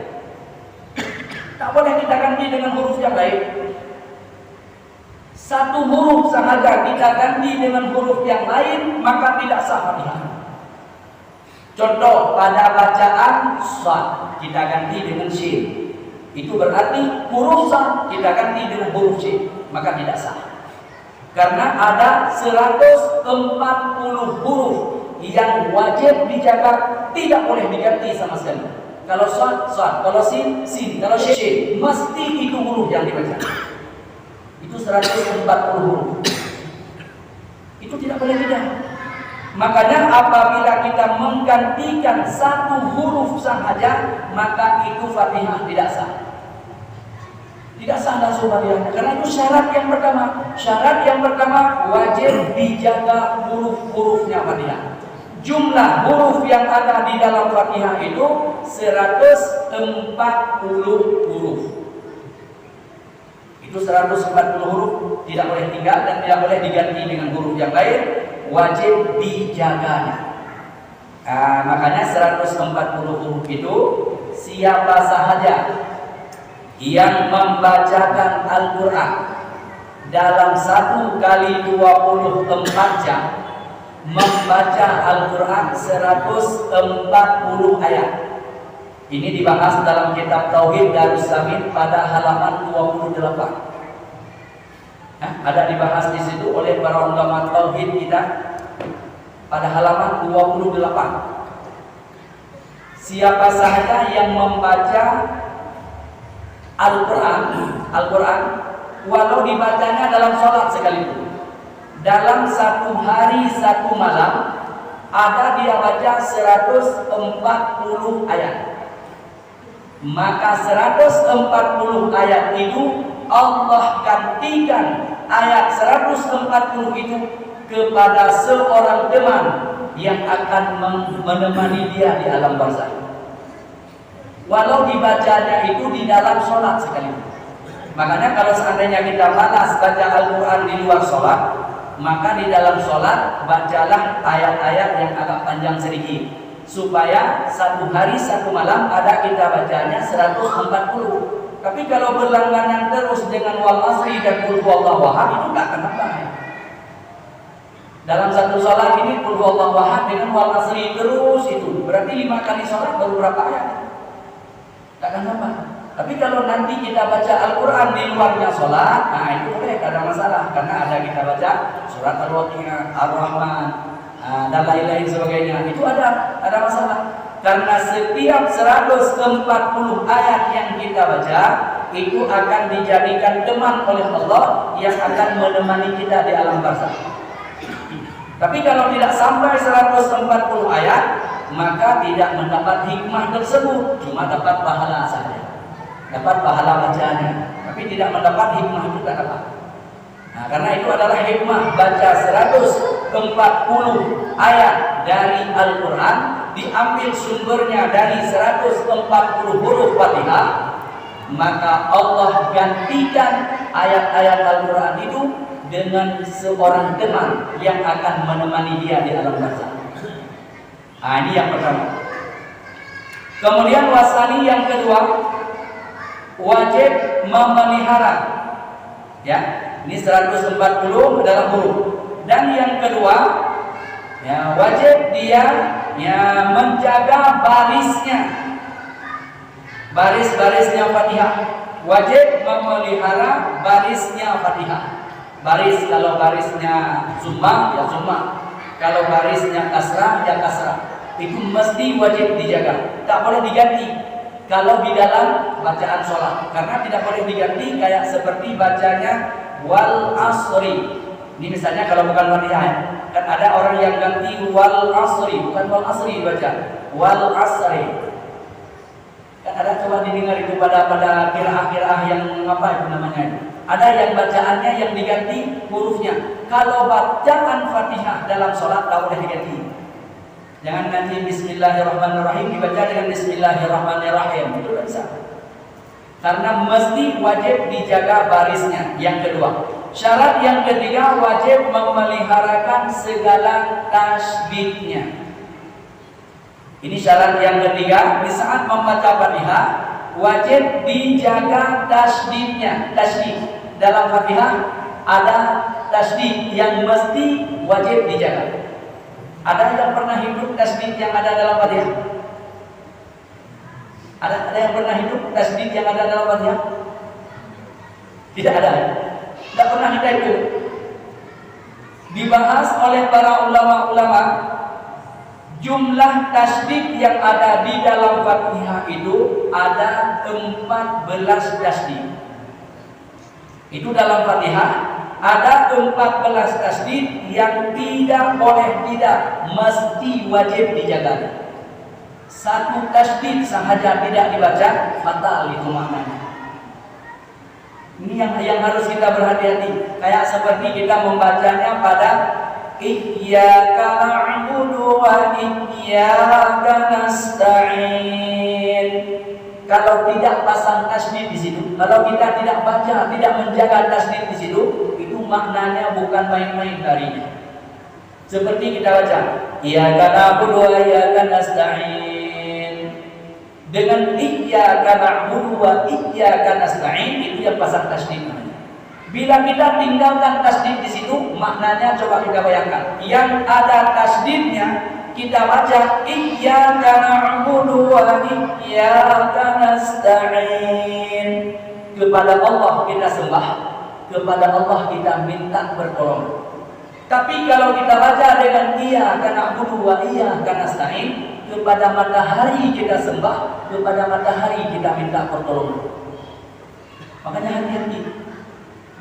Tak boleh kita ganti dengan huruf yang lain. Satu huruf sahaja kita ganti dengan huruf yang lain, maka tidak sah Fatihah. Contoh, pada bacaan shad kita ganti dengan shin, itu berarti huruf shad kita ganti dengan huruf shin, maka tidak sah. Karena ada 140 huruf yang wajib dijaga, tidak boleh diganti sama sekali. Kalau shad, shad, kalau sin, sin, kalau shin, mesti itu huruf yang dibaca. Itu 140 huruf. Itu tidak boleh tidak. Makanya apabila kita menggantikan satu huruf sahaja, maka itu Fatihah tidak sah. Tidak sah langsung Fatihahnya. Karena itu syarat yang pertama. Syarat yang pertama wajib dijaga huruf-hurufnya Fatihah. Jumlah huruf yang ada di dalam Fatihah itu 140 huruf. Itu 140 huruf tidak boleh tinggal dan tidak boleh diganti dengan huruf yang lain, wajib dijaganya. Makanya 140 huruf itu siapa sahaja yang membacakan Al-Quran dalam 1 kali 24 jam, membaca Al-Quran 140 ayat. Ini dibahas dalam kitab Tauhid Darussamin pada halaman 28. Ada dibahas di situ oleh para ulama tauhid kita pada halaman 28. Siapa sahaja yang membaca Al-Quran walau dibacanya dalam sholat sekalipun, dalam 1 hari 1 malam ada dia baca 140 ayat, maka 140 ayat itu Allah gantikan ayat 140 itu kepada seorang teman yang akan menemani dia di alam barzakh. Walau dibacanya itu di dalam sholat sekalipun. Makanya kalau seandainya kita malas baca Al-Quran di luar sholat, maka di dalam sholat bacalah ayat-ayat yang agak panjang sedikit, supaya 1 hari 1 malam ada kita bacanya 140. Tapi kalau berlangganan terus dengan wal asri dan qul huwallahu ahad, itu enggak akan nambah. Dalam 1 sholat ini qul huwallahu ahad dengan wal asri terus, itu berarti 5 kali sholat baru berapa ayat? Enggak akan nambah. Tapi kalau nanti kita baca Al-Quran di luarnya sholat, nah itu boleh, tidak ada masalah, karena ada kita baca surat Al-Waqiah, Ar-Rahman, dan lain-lain sebagainya. Itu ada masalah. Karena setiap 140 ayat yang kita baca itu akan dijadikan teman oleh Allah yang akan menemani kita di alam barzakh. Tapi kalau tidak sampai 140 ayat, maka tidak mendapat hikmah tersebut, cuma dapat pahala saja, dapat pahala bacaannya, tapi tidak mendapat hikmah juga dapat. Nah, karena itu adalah hikmah baca 140 ayat dari Al-Quran diambil sumbernya dari 140 huruf Fatihah, maka Allah gantikan ayat-ayat Al-Quran itu dengan seorang teman yang akan menemani dia di alam barzakh. Ini yang pertama. Kemudian wasani yang kedua, wajib memelihara. Ya, ini 140 adalah huruf. Dan yang kedua, ya, wajib dia menjaga barisnya. Baris-barisnya Fatihah. Wajib memelihara barisnya Fatihah. Baris, kalau barisnya summa ya summa, kalau barisnya kasrah ya kasrah. Itu mesti wajib dijaga, tak boleh diganti kalau di dalam bacaan sholat, karena tidak boleh diganti kayak seperti bacanya wal asri. Ini misalnya kalau bukan Fatihah, kan ada orang yang ganti wal asri, bukan wal asri dibaca wal asri. Kan ada, coba didengar itu pada qiraah-qiraah yang apa itu namanya itu. Ada yang bacaannya yang diganti hurufnya. Kalau bacaan Fatihah dalam sholat tak boleh diganti. Jangan nanti Bismillahirrahmanirrahim dibaca dengan Bismillahirrahmanirrahim, itu tidak bisa. Karena mesti wajib dijaga barisnya. Yang kedua, syarat yang ketiga, wajib memeliharakan segala tasydidnya. Ini syarat yang ketiga, di saat membaca Fatihah wajib dijaga tasydidnya. Tasydid dalam Fatihah ada tasydid yang mesti wajib dijaga. Ada yang pernah hidup tasydid yang ada dalam Fatihah? Ada yang pernah hidup tasydid yang ada dalam Fatihah? Tidak ada. Tidak pernah kita hidup. Dibahas oleh para ulama-ulama, jumlah tasydid yang ada di dalam Fatihah itu ada 14 tasydid. Itu dalam Fatihah ada 14 tasydid yang tidak boleh tidak, mesti wajib dijaga. Satu tasydid sahaja tidak dibaca, fatal itu maknanya. Ini yang harus kita berhati-hati. Kayak seperti kita membacanya pada Iyyaka na'budu wa iyyaka nasta'in. Kalau tidak pasang tasydid di situ, kalau kita tidak baca, tidak menjaga tasydid di situ, itu maknanya bukan main-main darinya. Seperti kita baca, Iyyaka na'budu wa iyyaka nasta'in. Dengan Iyyaka na'budu wa iyyaka nasta'in itu yang pasang tasydid namanya. Bila kita tinggalkan tasydid di situ, maknanya coba kita bayangkan, yang ada tasydidnya kita baca Iyyaka na'budu wa iyyaka nasta'in. Kepada Allah kita sembah, kepada Allah kita minta pertolongan. Tapi kalau kita baca dengan Iyyaka na'budu wa iyyaka nasta'in, kepada matahari kita sembah, kepada matahari kita minta pertolongan. Makanya hati-hati.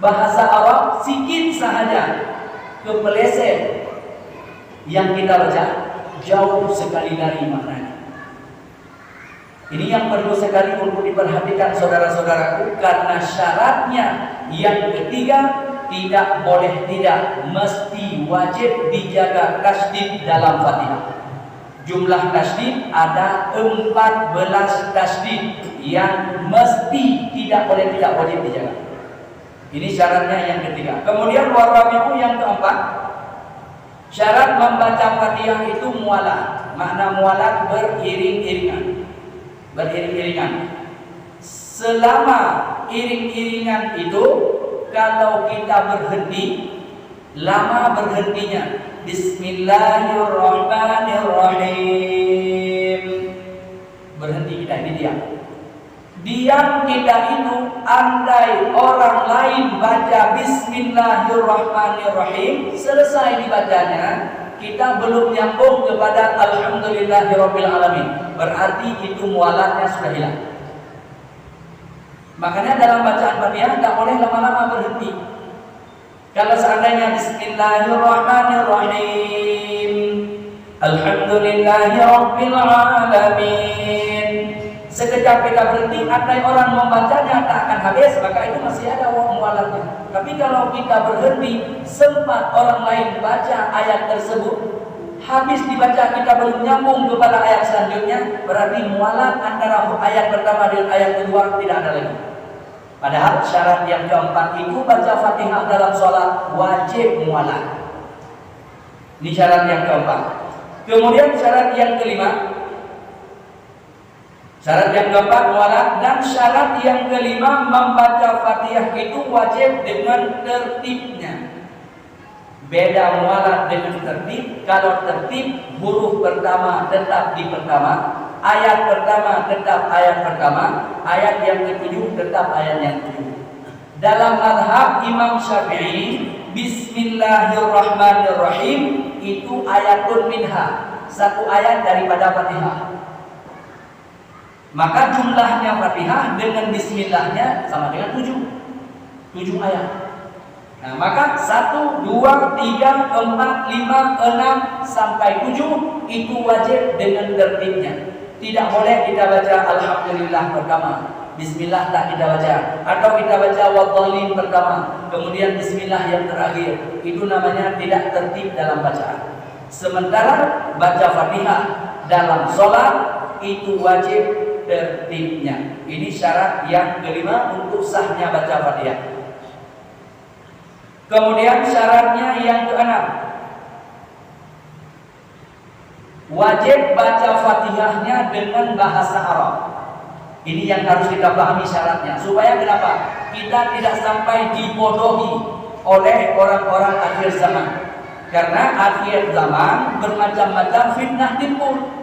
Bahasa Arab sikit sahaja kepeleset yang kita baca jauh sekali dari maknanya. Ini yang perlu sekali untuk diperhatikan saudara-saudaraku, karena syaratnya yang ketiga tidak boleh tidak, mesti wajib dijaga tasydid dalam Fatihah. Jumlah tasydid ada 14 tasydid yang mesti tidak boleh tidak, wajib dijaga. Ini syaratnya yang ketiga. Kemudian warabi'u yang keempat, syarat membaca Fatihah itu mualah. Makna mualah beriring-iringan. Beriring-iringan. Selama iring-iringan itu, kalau kita berhenti, lama berhentinya Bismillahirrahmanirrahim. Berhenti kita, ini diam. Diam kita itu, andai orang lain baca Bismillahirrahmanirrahim, selesai dibacanya, kita belum nyambung kepada Alhamdulillahirabbil alamin, berarti itu mualatnya sudah hilang. Makanya dalam bacaan Fatihah tidak boleh lama-lama berhenti. Kalau seandainya Bismillahirrahmanirrahim, Alhamdulillahirabbil alamin, sekejap kita berhenti, andai orang membacanya tak akan habis, maka itu masih ada mualatnya. Tapi kalau kita berhenti, sempat orang lain baca ayat tersebut, Habis dibaca kita belum nyambung kepada ayat selanjutnya, berarti mualat antara ayat pertama dengan ayat kedua tidak ada lagi. Padahal syarat yang keempat itu baca Fatihah dalam sholat wajib mualat. Ini syarat yang keempat. Kemudian syarat yang kelima, syarat yang keempat mualat, dan syarat yang kelima membaca Fatihah itu wajib dengan tertibnya. Beda mualat dengan tertib. Kalau tertib, huruf pertama tetap di pertama, ayat pertama tetap ayat pertama, ayat yang ketujuh tetap ayat yang ketujuh. Dalam mazhab Imam Syafi'i, Bismillahirrahmanirrahim itu ayatun minha, satu ayat daripada Fatihah. Maka jumlahnya Fatihah dengan Bismillahnya sama dengan 7 ayat. Nah, maka 1, 2, 3, 4, 5, 6 sampai 7 itu wajib dengan tertibnya. Tidak boleh kita baca Alhamdulillah pertama, Bismillah tak kita baca, atau kita baca Wadhalin pertama, kemudian Bismillah yang terakhir. Itu namanya tidak tertib dalam bacaan. Sementara baca Fatihah dalam sholat itu wajib tertibnya. Ini syarat yang kelima untuk sahnya baca Fatihah. Kemudian syaratnya yang keenam, wajib baca Fatihahnya dengan bahasa Arab. Ini yang harus kita pahami syaratnya. Supaya kenapa? Kita tidak sampai dibodohi oleh orang-orang akhir zaman. Karena akhir zaman bermacam-macam fitnah timbul.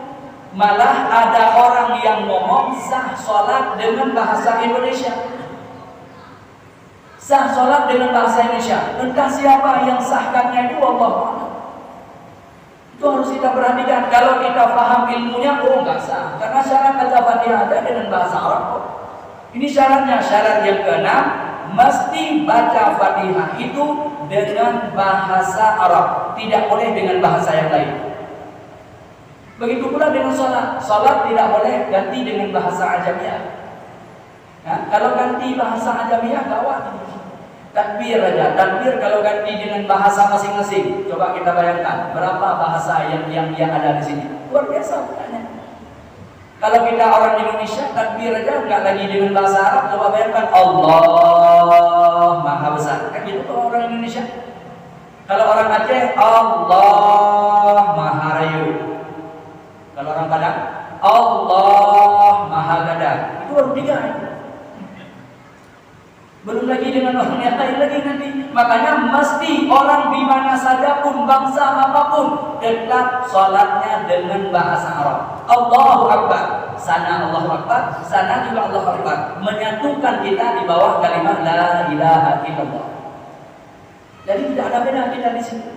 Malah ada orang yang ngomong sah sholat dengan bahasa Indonesia. Sah sholat dengan bahasa Indonesia. Entah siapa yang sahkannya itu Allah. Itu harus kita perhatikan. Kalau kita paham ilmunya, enggak sah. Karena syarat baca Fatihah ada dengan bahasa Arab. Ini syaratnya. Syarat yang keenam, mesti baca Fatihah itu dengan bahasa Arab. Tidak boleh dengan bahasa yang lain. Begitu pula dengan sholat. Sholat tidak boleh ganti dengan bahasa Ajamiyah. Nah, kalau ganti bahasa Ajamiyah gawat. Takbir aja, takbir kalau ganti dengan bahasa masing-masing. Coba kita bayangkan berapa bahasa yang ada di sini. Luar biasa bukannya. Kalau kita orang Indonesia takbir aja nggak lagi dengan bahasa Arab. Coba bayangkan Allah Maha Besar. Kan gitu kalau orang Indonesia. Kalau orang Aceh Allah Maha Rayu. Kalau orang Padang Allah Maha Gada. Itu baru 3. Belum lagi dengan orang yang lain lagi nanti. Makanya mesti orang di mana saja pun, bangsa apapun, tetap sholatnya dengan bahasa Arab. Allahu Akbar, sana Allahu Akbar, sana juga Allahu Akbar. Menyatukan kita di bawah kalimat La ilaha illallah. Jadi tidak ada beda kita di sini.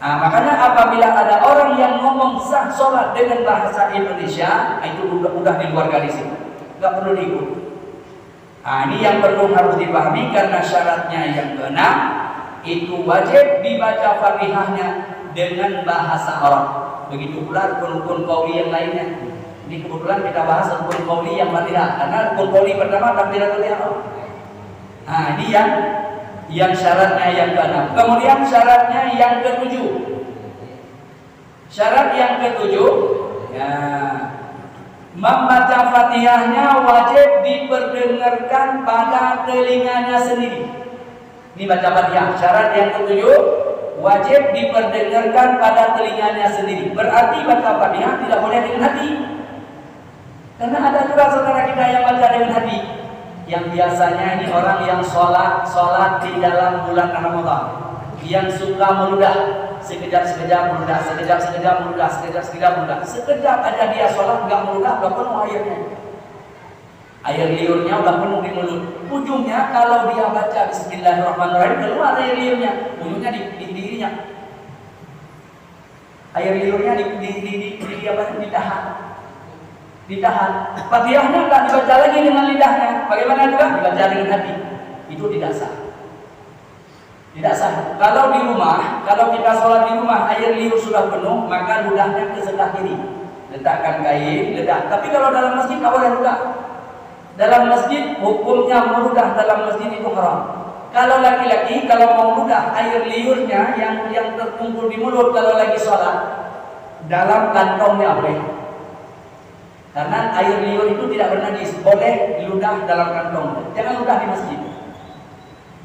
Nah, makanya apabila ada orang yang ngomong sah sholat dengan bahasa Indonesia, itu udah di luar garis itu, nggak perlu diikut. Nah, ini yang perlu harus dipahami karena syaratnya yang keenam itu wajib dibaca Fatihahnya dengan bahasa Arab. Begitu pula rukun-rukun qauli yang lainnya. Ini kebetulan kita bahas rukun qauli yang Fatihah karena rukun qauli pertama takbiratul ihram. Nah, ini yang syaratnya yang keenam. Kemudian syaratnya yang ketujuh. Syarat yang ketujuh, ya, membaca Fatihahnya wajib diperdengarkan pada telinganya sendiri. Ini baca Fatihah. Syarat yang ketujuh, wajib diperdengarkan pada telinganya sendiri. Berarti baca Fatihah tidak boleh dengan hati. Karena ada juga saudara kita yang baca dengan hati. Yang biasanya ini orang yang sholat di dalam bulan Ramadan, yang suka meludah. Sekejap-sekejap meludah, sekejap-sekejap meludah, sekejap-sekejap meludah. Sekejap aja dia sholat nggak meludah, udah penuh airnya. Air liurnya udah penuh di mulut. Ujungnya kalau dia baca Bismillahirrahmanirrahim keluar air liurnya, ujungnya di dirinya. Air liurnya ditahan. Fatihahnya nggak dibaca lagi dengan lidahnya. Bagaimana juga dibaca dengan hati. Itu tidak sah. Tidak sah. Kalau di rumah, kalau kita sholat di rumah, air liur sudah penuh, maka ludahnya ke sebelah kiri. Letakkan kain, ledak. Tapi kalau dalam masjid tak boleh ludah. Dalam masjid hukumnya meludah dalam masjid itu haram. Kalau laki-laki kalau mau ludah air liurnya yang terkumpul di mulut kalau lagi sholat, dalam kantongnya boleh. Karena air liur itu tidak bernajis, boleh ludah dalam kantong. Jangan ludah di masjid.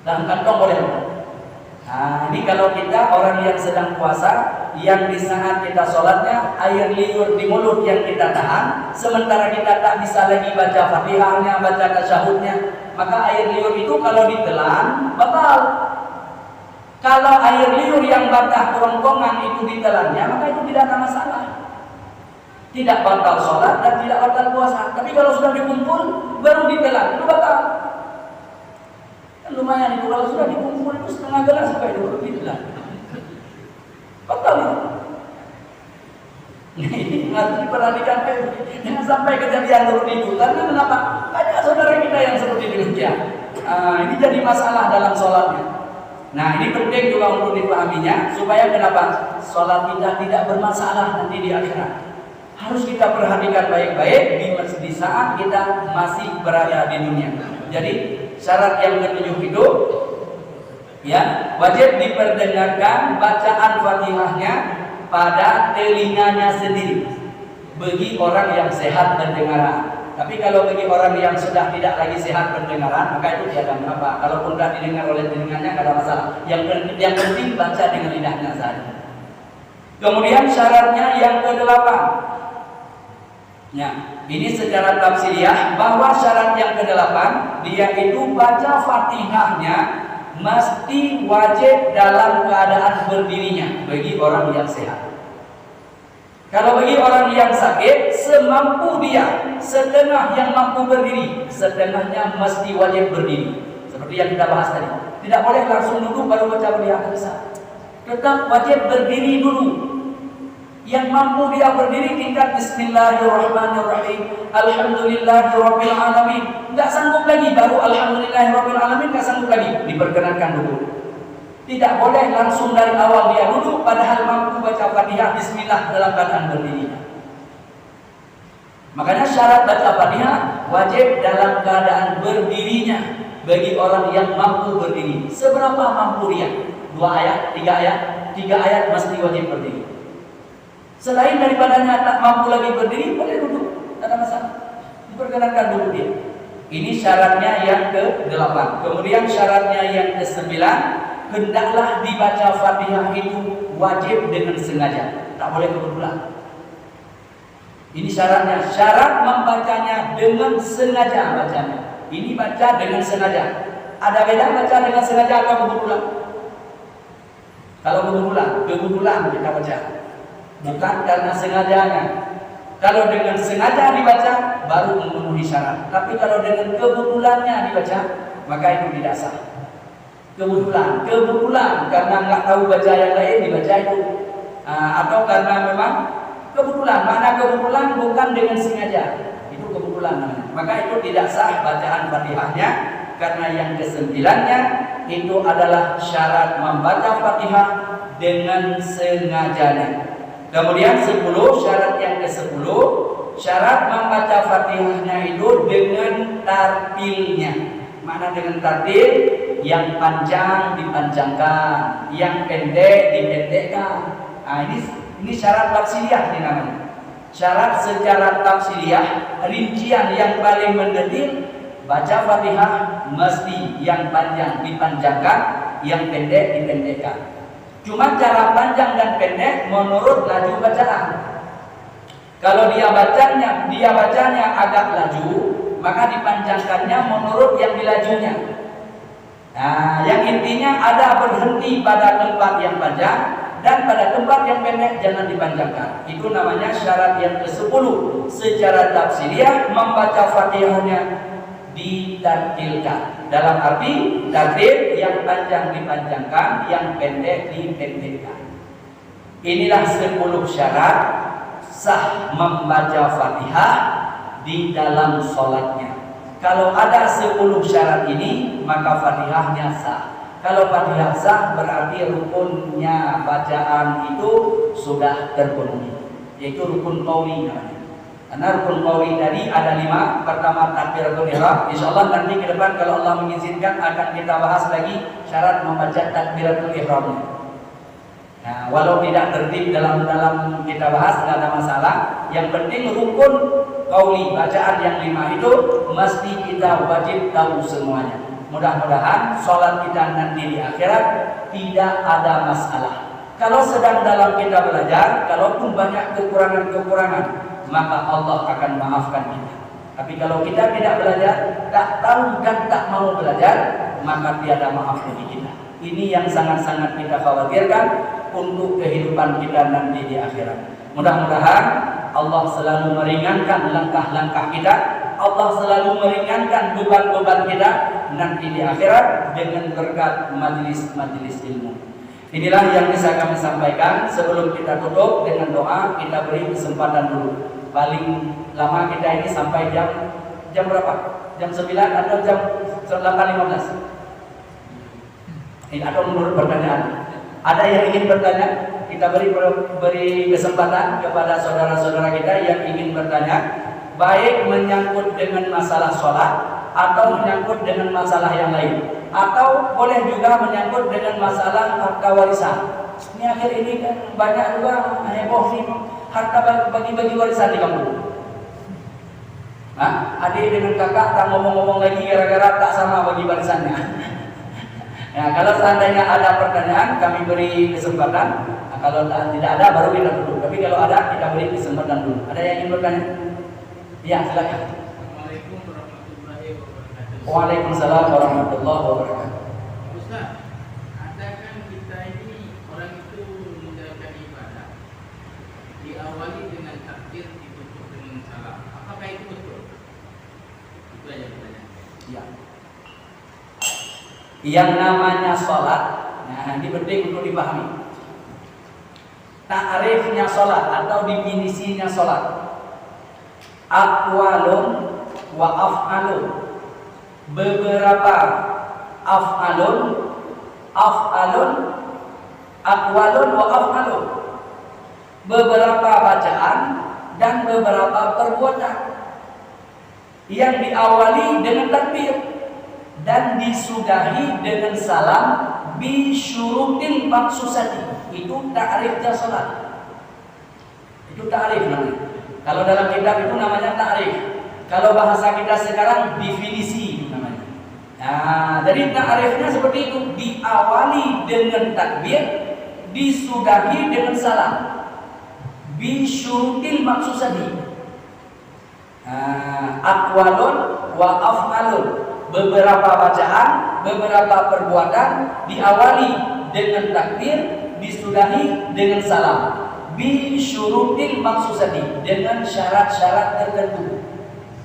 Dalam kantong boleh. Nah, ini kalau kita orang yang sedang puasa, yang di saat kita sholatnya air liur di mulut yang kita tahan, sementara kita tak bisa lagi baca Fatihahnya, baca tasyahudnya, maka air liur itu kalau ditelan batal. Kalau air liur yang batah kerongkongan itu ditelannya, maka itu tidak ada masalah. Tidak batal sholat dan tidak batal puasa. Tapi kalau sudah dikumpul baru ditelan, itu batal. Kan lumayan itu kalau sudah dikumpul itu setengah gelas sampai baru ditelan. Batal itu. Ini harus diperhatikan baik. Jangan sampai kejadian seperti itu. Karena kenapa? Banyak saudara kita yang seperti demikian. Ini jadi masalah dalam sholatnya. Nah, ini penting juga untuk dipahaminya supaya kenapa sholat kita tidak bermasalah nanti di akhirat. Harus kita perhatikan baik-baik di saat kita masih berada di dunia. Jadi syarat yang ketujuh itu ya, wajib diperdengarkan bacaan Fatihahnya pada telinganya sendiri bagi orang yang sehat pendengaran. Tapi kalau bagi orang yang sudah tidak lagi sehat pendengaran, maka itu tidak ada apa. Kalaupun sudah didengar oleh telinganya tidak ada masalah. Yang penting baca dengan lidahnya saja. Kemudian syaratnya yang ke-8. Ya, ini secara tafsiriyah bahwa syarat yang ke-8 dia itu baca Fatihahnya mesti wajib dalam keadaan berdirinya bagi orang yang sehat. Kalau bagi orang yang sakit, semampu dia, setengah yang mampu berdiri, setengahnya mesti wajib berdiri. Seperti yang kita bahas tadi. Tidak boleh langsung duduk baru baca Fatihah selesai. Tetap wajib berdiri dulu. Yang mampu dia berdiri tingkat Bismillahirrahmanirrahim, Alhamdulillahirabbil alamin. Enggak sanggup lagi baru Alhamdulillahirabbil alamin, enggak sanggup lagi, diperkenankan dulu. Tidak boleh langsung dari awal dia duduk padahal mampu baca Fatihah Bismillah dalam keadaan berdiri. Makanya syarat baca Fatihah wajib dalam keadaan berdirinya bagi orang yang mampu berdiri. Seberapa mampu dia? 2 ayat, 3 ayat? 3 ayat mesti wajib berdiri. Selain daripadanya tak mampu lagi berdiri, boleh duduk, tak ada masalah. Diperkenankan dulu dia. Ini syaratnya yang ke-8. Kemudian syaratnya yang ke-9, hendaklah dibaca Fatihah itu wajib dengan sengaja, tak boleh kebetulan. Ini syaratnya, syarat membacanya dengan sengaja bacanya. Ini baca dengan sengaja. Ada beda baca dengan sengaja atau kebetulan? Kalau kebetulan kita baca. Bukan karena sengajanya. Kalau dengan sengaja dibaca baru memenuhi syarat. Tapi kalau dengan kebetulannya dibaca, maka itu tidak sah. Kebetulan karena nggak tahu baca yang lain dibaca itu, atau karena memang kebetulan. Mana kebetulan bukan dengan sengaja, itu kebetulan namanya. Maka itu tidak sah bacaan Fatihahnya. Karena yang ke-9-nya itu adalah syarat membaca Fatihah dengan sengajanya. Kemudian 10, syarat yang ke-10, syarat membaca Fatihahnya itu dengan tartilnya. Mana dengan tartil? Yang panjang dipanjangkan, yang pendek dipendekkan. Nah, ini syarat tafsiriyah namanya. Syarat secara tafsiriyah, rincian yang paling mendetil, baca Fatihah mesti yang panjang dipanjangkan, yang pendek dipendekkan. Cuma cara panjang dan pendek menurut laju bacaan. Kalau dia bacanya agak laju, maka dipanjangkannya menurut yang dilajunya. Nah, yang intinya ada berhenti pada tempat yang panjang dan pada tempat yang pendek jangan dipanjangkan. Itu namanya syarat yang ke-10. Secara tafsiriyah membaca Fatihahnya ditartilkan. Dalam arti tartil yang panjang dipanjangkan, yang pendek dipendekkan. Inilah 10 syarat sah membaca Fatihah di dalam sholatnya. Kalau ada 10 syarat ini, maka Fatihahnya sah. Kalau Fatihah sah berarti rukunnya bacaan itu sudah terpenuhi, yaitu rukun qauli namanya. Karena rukun qauli tadi ada 5. Pertama takbiratul ihram. Insyaallah nanti ke depan kalau Allah mengizinkan akan kita bahas lagi syarat membaca takbiratul ihram. Nah, walau tidak tertib dalam kita bahas nggak ada masalah. Yang penting rukun qauli bacaan yang 5 itu mesti kita wajib tahu semuanya. Mudah-mudahan sholat kita nanti di akhirat tidak ada masalah. Kalau sedang dalam kita belajar, kalaupun banyak kekurangan-kekurangan, maka Allah akan maafkan kita. Tapi kalau kita tidak belajar, tak tahu dan tak mau belajar, maka tiada maaf bagi kita. Ini yang sangat-sangat kita khawatirkan untuk kehidupan kita nanti di akhirat. Mudah-mudahan Allah selalu meringankan langkah-langkah kita, Allah selalu meringankan beban-beban kita nanti di akhirat dengan berkat majelis-majelis ilmu. Inilah yang bisa kami sampaikan. Sebelum kita tutup dengan doa, kita beri kesempatan dulu. Paling lama kita ini sampai jam berapa? Jam 9 atau jam 8.15? Atau menurut pertanyaan? Ada yang ingin bertanya? Kita beri kesempatan kepada saudara-saudara kita yang ingin bertanya, baik menyangkut dengan masalah sholat atau menyangkut dengan masalah yang lain, atau boleh juga menyangkut dengan masalah harta warisan. Ini akhir ini kan banyak juga heboh nih harta bagi-bagi warisan di kampung. Nah, adik dengan kakak tak ngomong-ngomong lagi gara-gara tak sama bagi warisannya. Nah, kalau seandainya ada pertanyaan, kami beri kesempatan. Nah, kalau tidak ada, baru kita tutup. Tapi kalau ada, kita beri kesempatan dulu. Ada yang ingin bertanya? Ya, silakan. Assalamualaikum warahmatullahi wabarakatuh. Waalaikumsalam warahmatullahi wabarakatuh. Ustaz, ada kan kita ini orang itu menjalankan ibadah diawali dengan takbir, ditutup dengan salam. Apakah itu betul? Itu aja pertanyaan. Ya. Yang namanya sholat, nah ini penting untuk dipahami. Ta'rifnya sholat atau definisinya sholat, aqwalun wa af'alun. Beberapa af'alun, aqwalun wa af'alun. Beberapa bacaan dan beberapa perbuatan yang diawali dengan takbir dan disudahi dengan salam bisyurutil maksusati. Itu ta'rifnya salat. Itu ta'rif namanya. Kalau dalam kitab itu namanya ta'rif. Kalau bahasa kita sekarang definisi namanya. Nah, jadi ta'rifnya seperti itu, diawali dengan takbir, disudahi dengan salam bisyurutil maksusati. Aqwalun wa af'alun. Beberapa bacaan, beberapa perbuatan diawali dengan takbir, disudahi dengan salam bi syurutil maksusati, dengan syarat-syarat tertentu.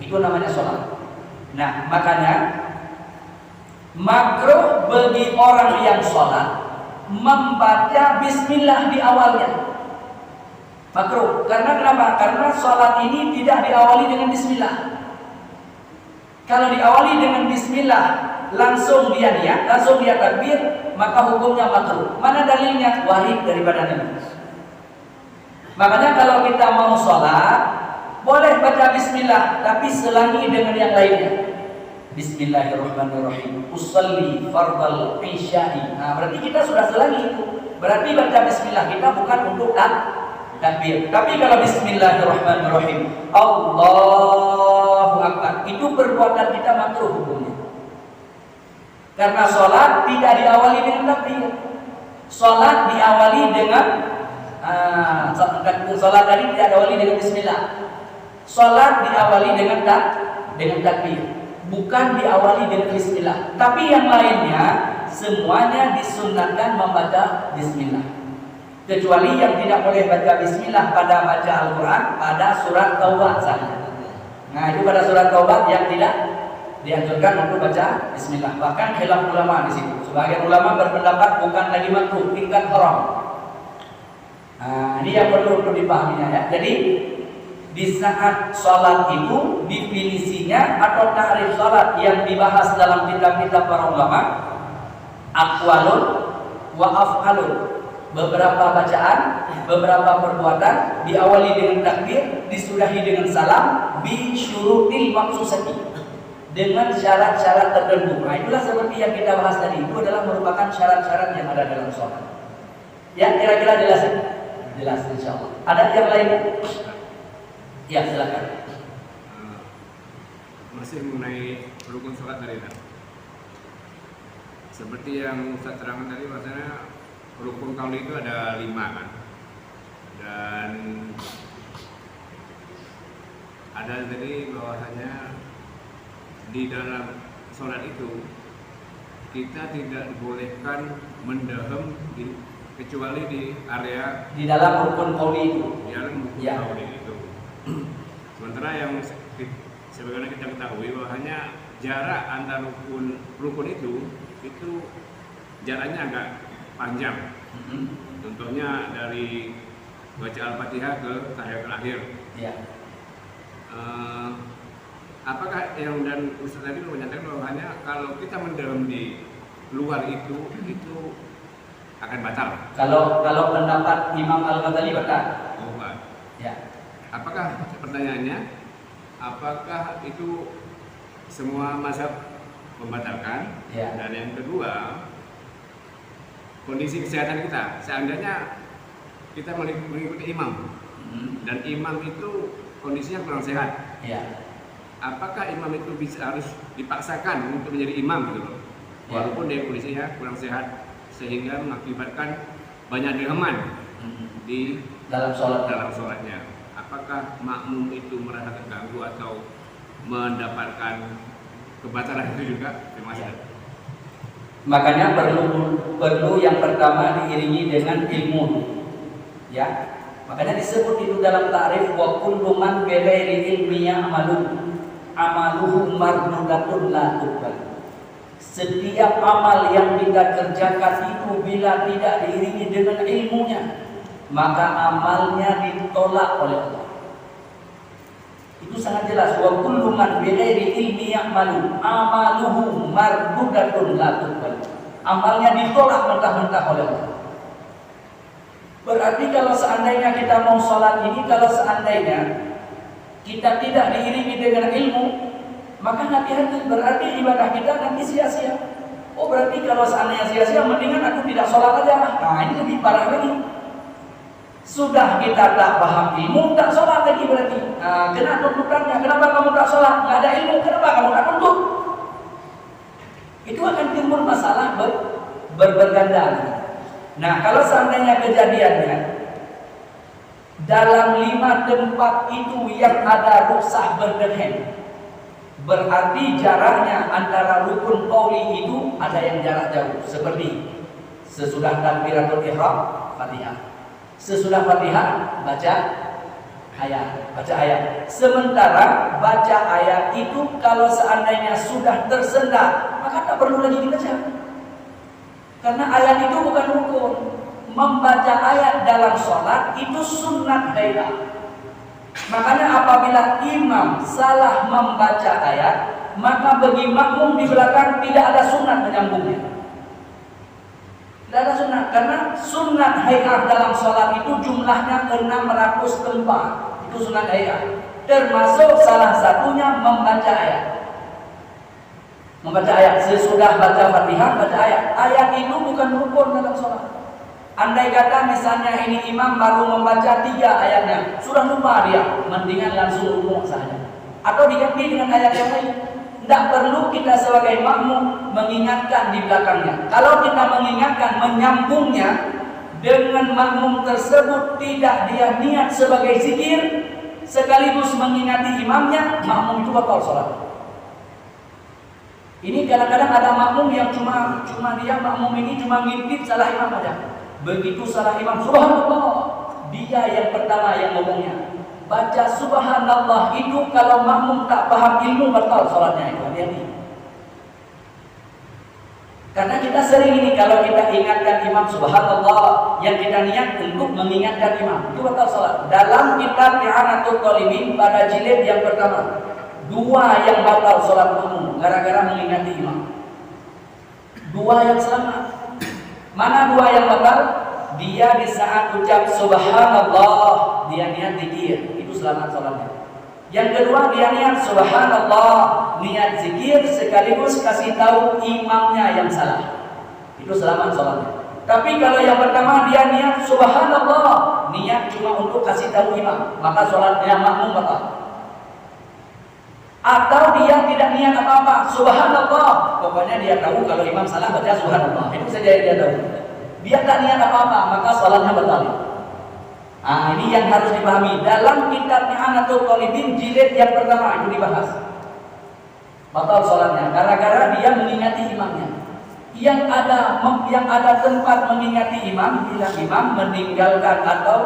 Itu namanya sholat. Nah, makanya makruh bagi orang yang sholat membaca bismillah di awalnya. Makruh. Karena kenapa? Karena sholat ini tidak diawali dengan bismillah. Kalau diawali dengan bismillah, langsung dia niat, langsung dia takbir, maka hukumnya makruh. Mana dalilnya? Wahid daripada Nabi. Makanya kalau kita mau sholat, boleh baca bismillah, tapi selangi dengan yang lainnya. Bismillahirrahmanirrahim. Usolli fardal isya'i. Nah, berarti kita sudah selangi itu. Berarti baca bismillah kita bukan untuk takbir. Tapi kalau bismillahirrahmanirrahim, Allahu Akbar, itu perbuatan kita makruh hukumnya. Karena sholat tidak diawali dengan takbir. Sholat diawali dengan sholat tadi tidak diawali dengan bismillah. Sholat diawali dengan takbir, bukan diawali dengan bismillah. Tapi yang lainnya semuanya disunatkan membaca bismillah. Kecuali yang tidak boleh baca bismillah pada baca Al-Quran pada surat Taubat saja. Nah, itu pada surat Taubat yang tidak dianjurkan untuk baca bismillah. Bahkan khilaf ulama di situ. Sebagian ulama berpendapat bukan lagi makruh, tingkat haram. Nah, ini yang perlu untuk dipahaminya ya. Jadi di saat sholat itu definisinya atau ta'rif sholat yang dibahas dalam kitab-kitab para ulama, aqwalun wa af'alun. Beberapa bacaan, beberapa perbuatan diawali dengan takbir, disudahi dengan salam bi syurutil maksusati, dengan syarat-syarat tertentu. Nah, itulah seperti yang kita bahas tadi. Itu adalah merupakan syarat-syarat yang ada dalam sholat. Ya, kira-kira jelas? Jelas, insya Allah. Ada yang lain? Ya, silakan. Masih mengenai rukun sholat tadi kan. Seperti yang Ustaz terangkan tadi, maksudnya rukun kauli itu ada 5 kan. Dan ada tadi bahwasanya di dalam sholat itu kita tidak dibolehkan mendahem kecuali di area di dalam rukun qauli itu. Di dalam rukun qauli itu. Sementara yang sebagaimana kita ketahui bahwasanya jarak antar rukun itu jaraknya agak panjang. Contohnya dari baca Al-Fatihah ke tahiyatul akhir. Ya. Apakah yang dan Ustaz tadi menyatakan bahwasanya kalau kita mendalam di luar itu akan batal? Kalau pendapat Imam Al-Ghazali batal. Oh, Pak. Ya. Apakah pertanyaannya? Apakah itu semua mazhab membatalkan? Ya. Dan yang kedua, kondisi kesehatan kita. Seandainya kita mengikuti imam dan imam itu kondisinya kurang sehat. Ya. Apakah imam itu harus dipaksakan untuk menjadi imam gitu loh? Walaupun dia kondisinya kurang sehat sehingga mengakibatkan banyak deheman di dalam sholatnya. Apakah makmum itu merasa terganggu atau mendapatkan kebatalan itu juga? Terima kasih. Makanya perlu yang pertama diiringi dengan ilmu. Ya. Makanya disebut itu dalam ta'rif wa kullu man bi ghairi ilmi amaluhu mardudatun la tuqbal. Setiap amal yang kita kerjakan itu bila tidak diiringi dengan ilmunya, maka amalnya ditolak oleh Allah. Itu sangat jelas. Wa kullu man bi ghairi ilmi amaluhu mardudatun la tuqbal. Amalnya ditolak mentah-mentah oleh Allah. Berarti kalau seandainya kita mau sholat ini, kalau seandainya kita tidak diiringi dengan ilmu, maka hati-hati, berarti ibadah kita nanti sia-sia. Oh, berarti kalau seandainya sia-sia, mendingan aku tidak sholat aja. Nah, ini lebih parah lagi. Sudah kita tak paham ilmu, tak sholat lagi berarti. Nah, kena tuntutannya. Kenapa kamu tak sholat? Nggak ada ilmu, kenapa kamu tak tuntut? Itu akan timbul masalah berganda. Nah, kalau seandainya kejadiannya dalam 5 tempat itu yang ada ruksah berdehem, berarti jaraknya antara rukun qauli itu ada yang jarak jauh, seperti sesudah takbiratul ihram Fatihah, sesudah Fatihah baca ayat. Sementara baca ayat itu kalau seandainya sudah tersendat, maka tak perlu lagi dibaca. Karena ayat itu bukan rukun. Membaca ayat dalam sholat itu sunnat hayat. Makanya apabila imam salah membaca ayat, maka bagi makmum di belakang tidak ada sunnat menyambungnya. Tidak ada sunnat, karena sunnat hayat dalam sholat itu jumlahnya 600 tempat. Itu sunnat hayat. Termasuk salah satunya membaca ayat. Membaca ayat, sesudah baca Fatihah baca ayat. Ayat itu bukan rukun dalam sholat. Andai kata misalnya ini imam baru membaca 3 ayatnya, sudah lupa dia, mendingan langsung rukun saja. Atau diganti dengan ayat yang lain. Tidak perlu kita sebagai makmum mengingatkan di belakangnya. Kalau kita mengingatkan, menyambungnya dengan makmum tersebut tidak dia niat sebagai zikir sekaligus mengingati imamnya, makmum itu batal sholat. Ini kadang-kadang ada makmum yang cuma dia makmum ini cuma ngintip salah imam aja. Begitu salah imam, subhanallah, dia yang pertama yang ngomongnya. Baca subhanallah itu kalau makmum tak paham ilmu batal sholatnya itu. Hati-hati. Karena kita sering ini kalau kita ingatkan imam subhanallah, yang kita niat untuk mengingatkan imam, itu batal sholat. Dalam kitab I'anatul Talibin pada jilid yang pertama, 2 yang batal sholat makmum gara-gara mengingati imam. 2 yang selamat. Mana 2 yang batal? Dia di saat ucap subhanallah dia niat zikir, itu selamat sholatnya. Yang kedua dia niat subhanallah, niat zikir sekaligus kasih tahu imamnya yang salah, itu selamat sholatnya. Tapi kalau yang pertama dia niat subhanallah, niat cuma untuk kasih tahu imam, maka sholatnya makmum batal. Atau dia tidak niat apa-apa, subhanallah, pokoknya dia tahu kalau imam salah baca subhanallah, itu saja yang dia tahu. Dia tak niat apa-apa, maka sholatnya batal. Ini yang harus dipahami. Dalam kitabnya Anatul Talibin jilid yang pertama itu dibahas. Batal sholatnya, gara-gara dia mengingati imamnya. Yang ada tempat mengingati imam, bila imam meninggalkan atau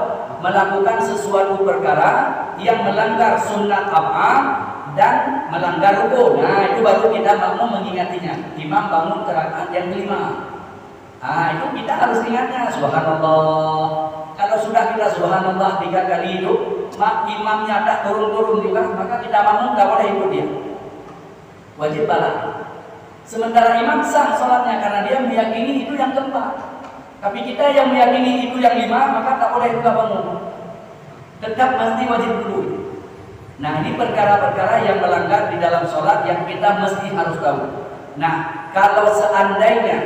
melakukan sesuatu perkara yang melanggar sunnat ab'ad dan melanggar rukun. Nah, itu baru kita makmum mengingatinya. Imam bangun rakaat yang kelima. Itu kita harus ingatnya subhanallah. Kalau sudah kita subhanallah 3 kali itu, imamnya tak turun-turun juga, maka kita makmum tak boleh ikut dia. Wajib balik. Sementara imam sah sholatnya karena dia meyakini itu yang keempat. Tapi kita yang meyakini itu yang 5, maka tak boleh juga bangun. Tetap mesti wajib dulu. Nah, ini perkara-perkara yang melanggar di dalam sholat yang kita mesti harus tahu. Nah, kalau seandainya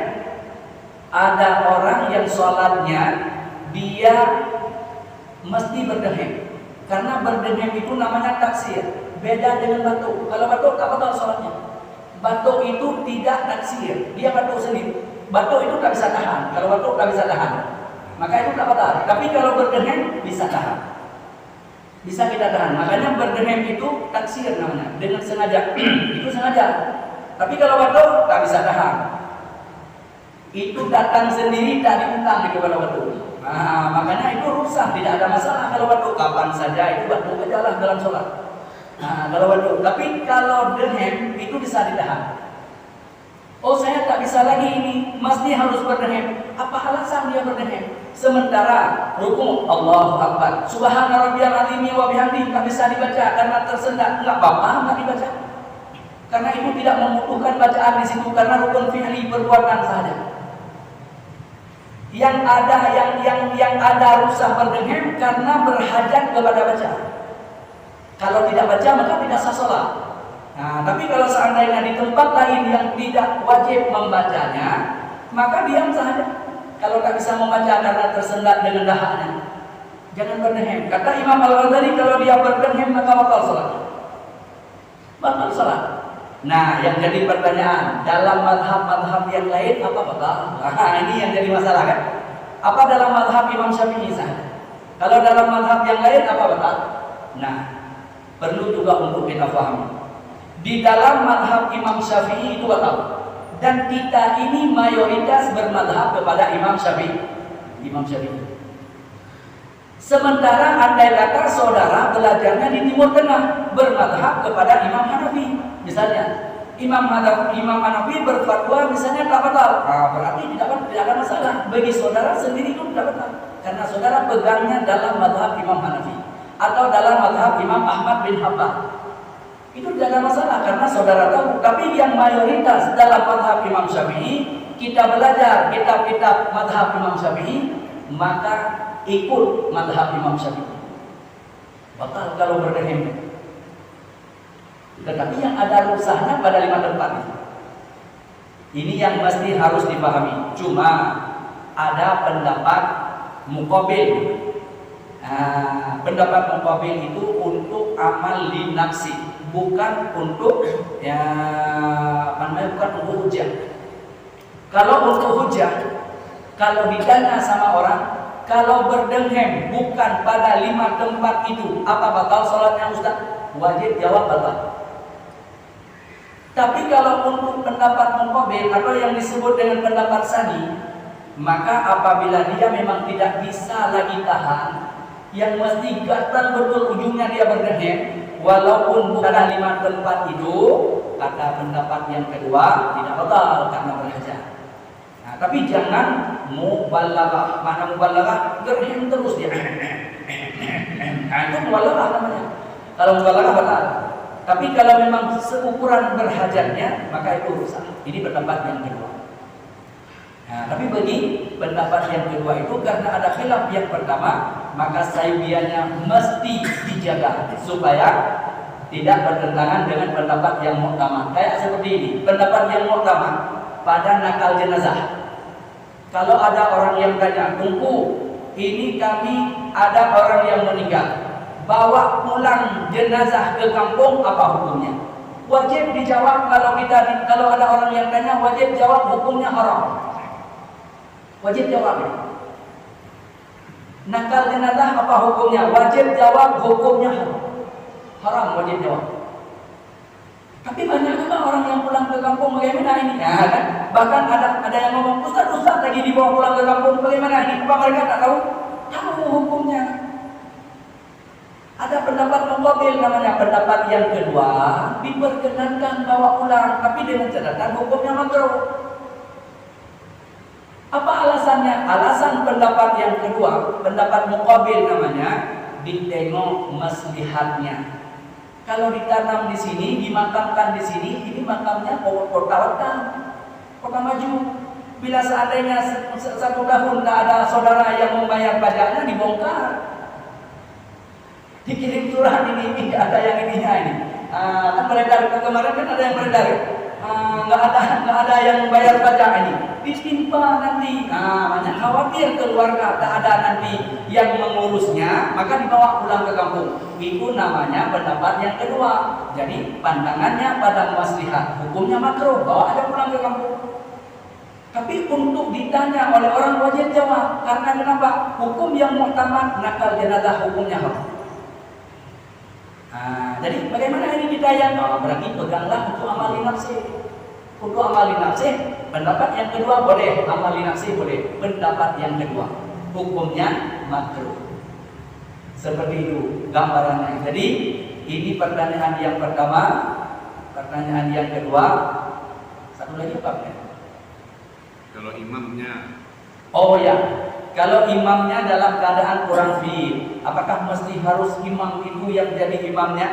ada orang yang sholatnya dia mesti berdehem, karena berdehem itu namanya taksir, beda dengan batuk. Kalau batuk tak batal sholatnya. Batuk itu tidak taksir, dia batuk sendiri. Batuk itu tak bisa tahan. Kalau batuk tak bisa tahan, maka itu tak batal. Tapi kalau berdehem bisa tahan, bisa kita tahan. Makanya berdehem itu taksir namanya, dengan sengaja. Itu sengaja. Tapi kalau batuk tak bisa tahan, itu datang sendiri, tak diundang kepada batuk. Makanya itu rusak, tidak ada masalah kalau batuk. Kapan saja itu batuk aja lah dalam sholat. Kalau batuk. Tapi kalau dehem itu bisa ditahan. Oh, saya tak bisa lagi ini, mesti harus berdehem. Apa alasan dia berdehem? Sementara rukun Allahu Akbar, Subhana rabbiyal azim wa bihamdihi tak bisa dibaca karena tersendat, enggak apa-apa enggak dibaca. Karena itu tidak membutuhkan bacaan di situ, karena rukun fi'li perbuatan saja. Yang ada rusak berdehem karena berhajat kepada baca. Kalau tidak baca maka tidak sah sholat. Tapi kalau seandainya di tempat lain yang tidak wajib membacanya, maka diam saja. Kalau tak bisa membaca karena tersendat dengan dahaknya, jangan berdehem. Kata Imam Al-Ghazali, kalau dia berdehem maka batal sholat. Batal sholat. Nah, yang jadi pertanyaan, dalam madhab-madhab yang lain apa batal? Ini yang jadi masalah kan? Apa dalam madhab Imam Syafi'i saja? Kalau dalam madhab yang lain apa batal? Nah, perlu juga untuk kita pahami. Di dalam madhab Imam Syafi'i itu batal. Dan kita ini mayoritas bermadhab kepada Imam Syafi'i. Sementara andai kata saudara belajarnya di Timur Tengah, bermadhab kepada Imam Hanafi. Misalnya, Imam Hanafi berfatwa misalnya tak batal. Berarti tidak ada masalah. Bagi saudara sendiri itu tidak batal. Karena saudara pegangnya dalam madhab Imam Hanafi atau dalam madhab Imam Ahmad bin Hanbal. Itu tidak ada masalah karena saudara tahu. Tapi yang mayoritas dalam madhab Imam Syafi'i, kita belajar kitab-kitab madhab Imam Syafi'i, maka ikut madhab Imam Syafi'i. Batal kalau berdehem. Tetapi yang ada rusaknya pada 5 tempat itu. Ini yang mesti harus dipahami. Cuma ada pendapat muqabil. Pendapat muqabil itu untuk amal linafsi, bukan untuk bukan untuk hujah. Kalau untuk hujah, kalau ditanya sama orang, kalau berdehem bukan pada 5 tempat itu, apa batal sholatnya Ustaz? Wajib jawab batal. Tapi kalau untuk pendapat muqabil atau yang disebut dengan pendapat sani, maka apabila dia memang tidak bisa lagi tahan, yang mesti gatal betul ujungnya dia berdehem, walaupun bukan 5 tempat itu, kata pendapat yang kedua tidak batal karena berhajat. Tapi jangan mubalaghah. Mana mubalaghah? Gerhem terus dia. Itu mubalaghah namanya. Kalau mubalaghah batal. Tapi kalau memang seukuran berhajatnya, maka itu rusak. Ini pendapat yang kedua. Tapi bagi pendapat yang kedua itu, karena ada khilaf yang pertama, maka sayyidiannya mesti dijaga supaya tidak bertentangan dengan pendapat yang muhtamad. Kayak seperti ini, pendapat yang muhtamad pada nakal jenazah. Kalau ada orang yang tanya, "Tunggu, ini kami ada orang yang meninggal, bawa pulang jenazah ke kampung, apa hukumnya?" Wajib dijawab. Kalau ada orang yang tanya, wajib jawab hukumnya haram. Wajib jawab. Nakal jenazah apa hukumnya? Wajib jawab hukumnya haram. Haram, wajib jawab. Tapi banyak juga orang yang pulang ke kampung, bagaimana ini? Ya, kan? Bahkan ada yang ngomong, Ustaz lagi dibawa pulang ke kampung, bagaimana ini? Apa mereka tak tahu? Tahu hukumnya. Ada pendapat muqabil, namanya pendapat yang kedua, diperkenankan bawa pulang, tapi dengan catatan hukumnya makruh. Apa alasannya? Alasan pendapat yang kedua, pendapat muqabil namanya, ditengok maslahatnya. Kalau ditanam di sini, dimakamkan di sini, ini makamnya kota maju. Bila seandainya 1 tahun tak ada saudara yang membayar pajaknya, dibongkar. Dikirim surat ini ada yang ininya ini. Kan beredar kemarin kan ada yang beredar. Nggak ada yang bayar pajak ini. Disimpan nanti. Banyak khawatir keluarga tak ada nanti yang mengurusnya, maka dibawa pulang ke kampung. Itu namanya pendapat yang kedua. Jadi pandangannya pada maslahat, hukumnya makruh, bawa aja pulang ke kampung. Tapi untuk ditanya oleh orang wajib jawab. Karena kenapa? Hukum yang muktamad nakal jenazah hukumnya haram. Jadi bagaimana ini kita yang berarti peganglah untuk amali nafsi. Untuk amali nafsi, pendapat yang kedua boleh, amali nafsi boleh. Pendapat yang kedua, hukumnya makruh. Seperti itu gambarannya. Jadi ini pertanyaan yang pertama. Pertanyaan yang kedua, satu lagi apa ya? Kalau imamnya, oh ya, kalau imamnya dalam keadaan kurang fit, apakah mesti harus imam itu yang jadi imamnya?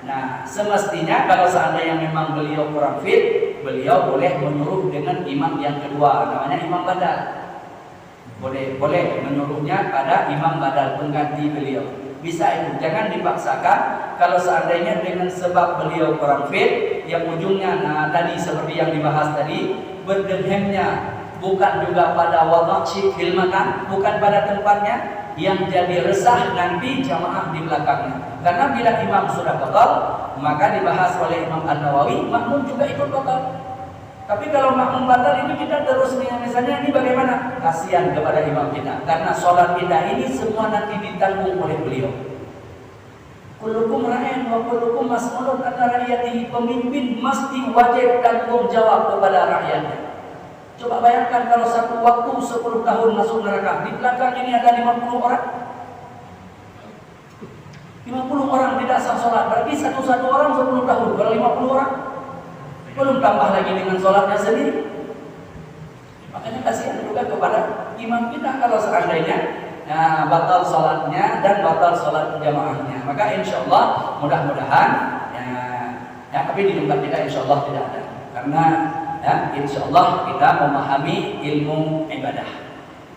Nah, semestinya kalau seandainya memang beliau kurang fit, beliau boleh menyuruh dengan imam yang kedua, namanya imam badal. Boleh menyuruhnya pada imam badal, pengganti beliau. Bisa itu, jangan dipaksakan. Kalau seandainya dengan sebab beliau kurang fit, yang ujungnya, tadi seperti yang dibahas tadi, berdehemnya bukan juga pada wadakshi hilmakan, bukan pada tempatnya, yang jadi resah nanti jamaah di belakangnya. Karena bila imam sudah batal, maka dibahas oleh Imam An-Nawawi, makmum juga ikut batal. Tapi kalau makmum batal ini kita terus misalnya ini bagaimana? Kasihan kepada imam kita, karena sholat kita ini semua nanti ditanggung oleh beliau. Kullukum ra'in wa kullukum mas'ulun an ra'iyatihi. Pemimpin mesti wajib tanggung jawab kepada rakyatnya. Coba bayangkan kalau satu waktu 10 tahun masuk neraka, di belakang ini ada 50 orang. 50 orang tidak sah sholat, berarti satu orang 10 tahun. Kalau 50 orang, belum tambah lagi dengan sholatnya sendiri. Makanya kasihan juga kepada imam kita kalau seandainya batal sholatnya dan batal sholat jamaahnya. Maka insya Allah mudah-mudahan tapi di tempat kita insya Allah tidak ada. Karena insya Allah kita memahami ilmu ibadah.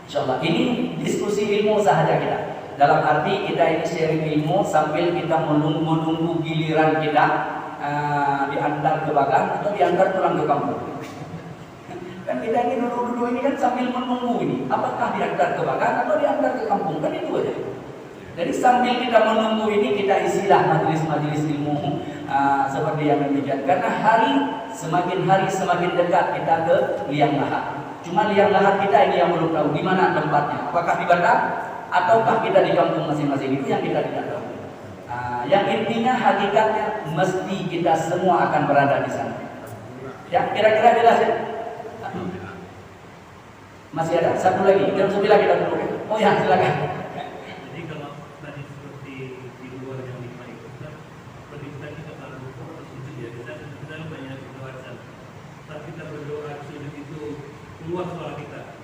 Insya Allah ini diskusi ilmu sahaja kita. Dalam arti kita ini sharing ilmu sambil kita menunggu giliran kita diantar ke Bagan atau diantar pulang ke kampung. Kan kita ini dulu ini kan sambil menunggu ini, apakah diantar ke Bagan atau diantar ke kampung, kan itu aja. Jadi sambil kita menunggu ini kita isilah majelis-majelis ilmu seperti yang demikian. Karena semakin hari semakin dekat kita ke liang lahat. Cuma liang lahat kita ini yang belum tahu di mana tempatnya. Apakah di Batam ataukah kita di kampung masing-masing, itu yang kita tidak tahu. Yang intinya hakikatnya mesti kita semua akan berada di sana. Ya, kira-kira jelas ya? Masih ada satu lagi, jam 9 kita dulu. Oh ya, silakan. Jadi kalau tadi seperti di luar yang dimaksudkan, pendidikan kita kalau buku atau sujud ya kita banyak kewajiban. Saat kita berdoa sujud itu keluar suara kita,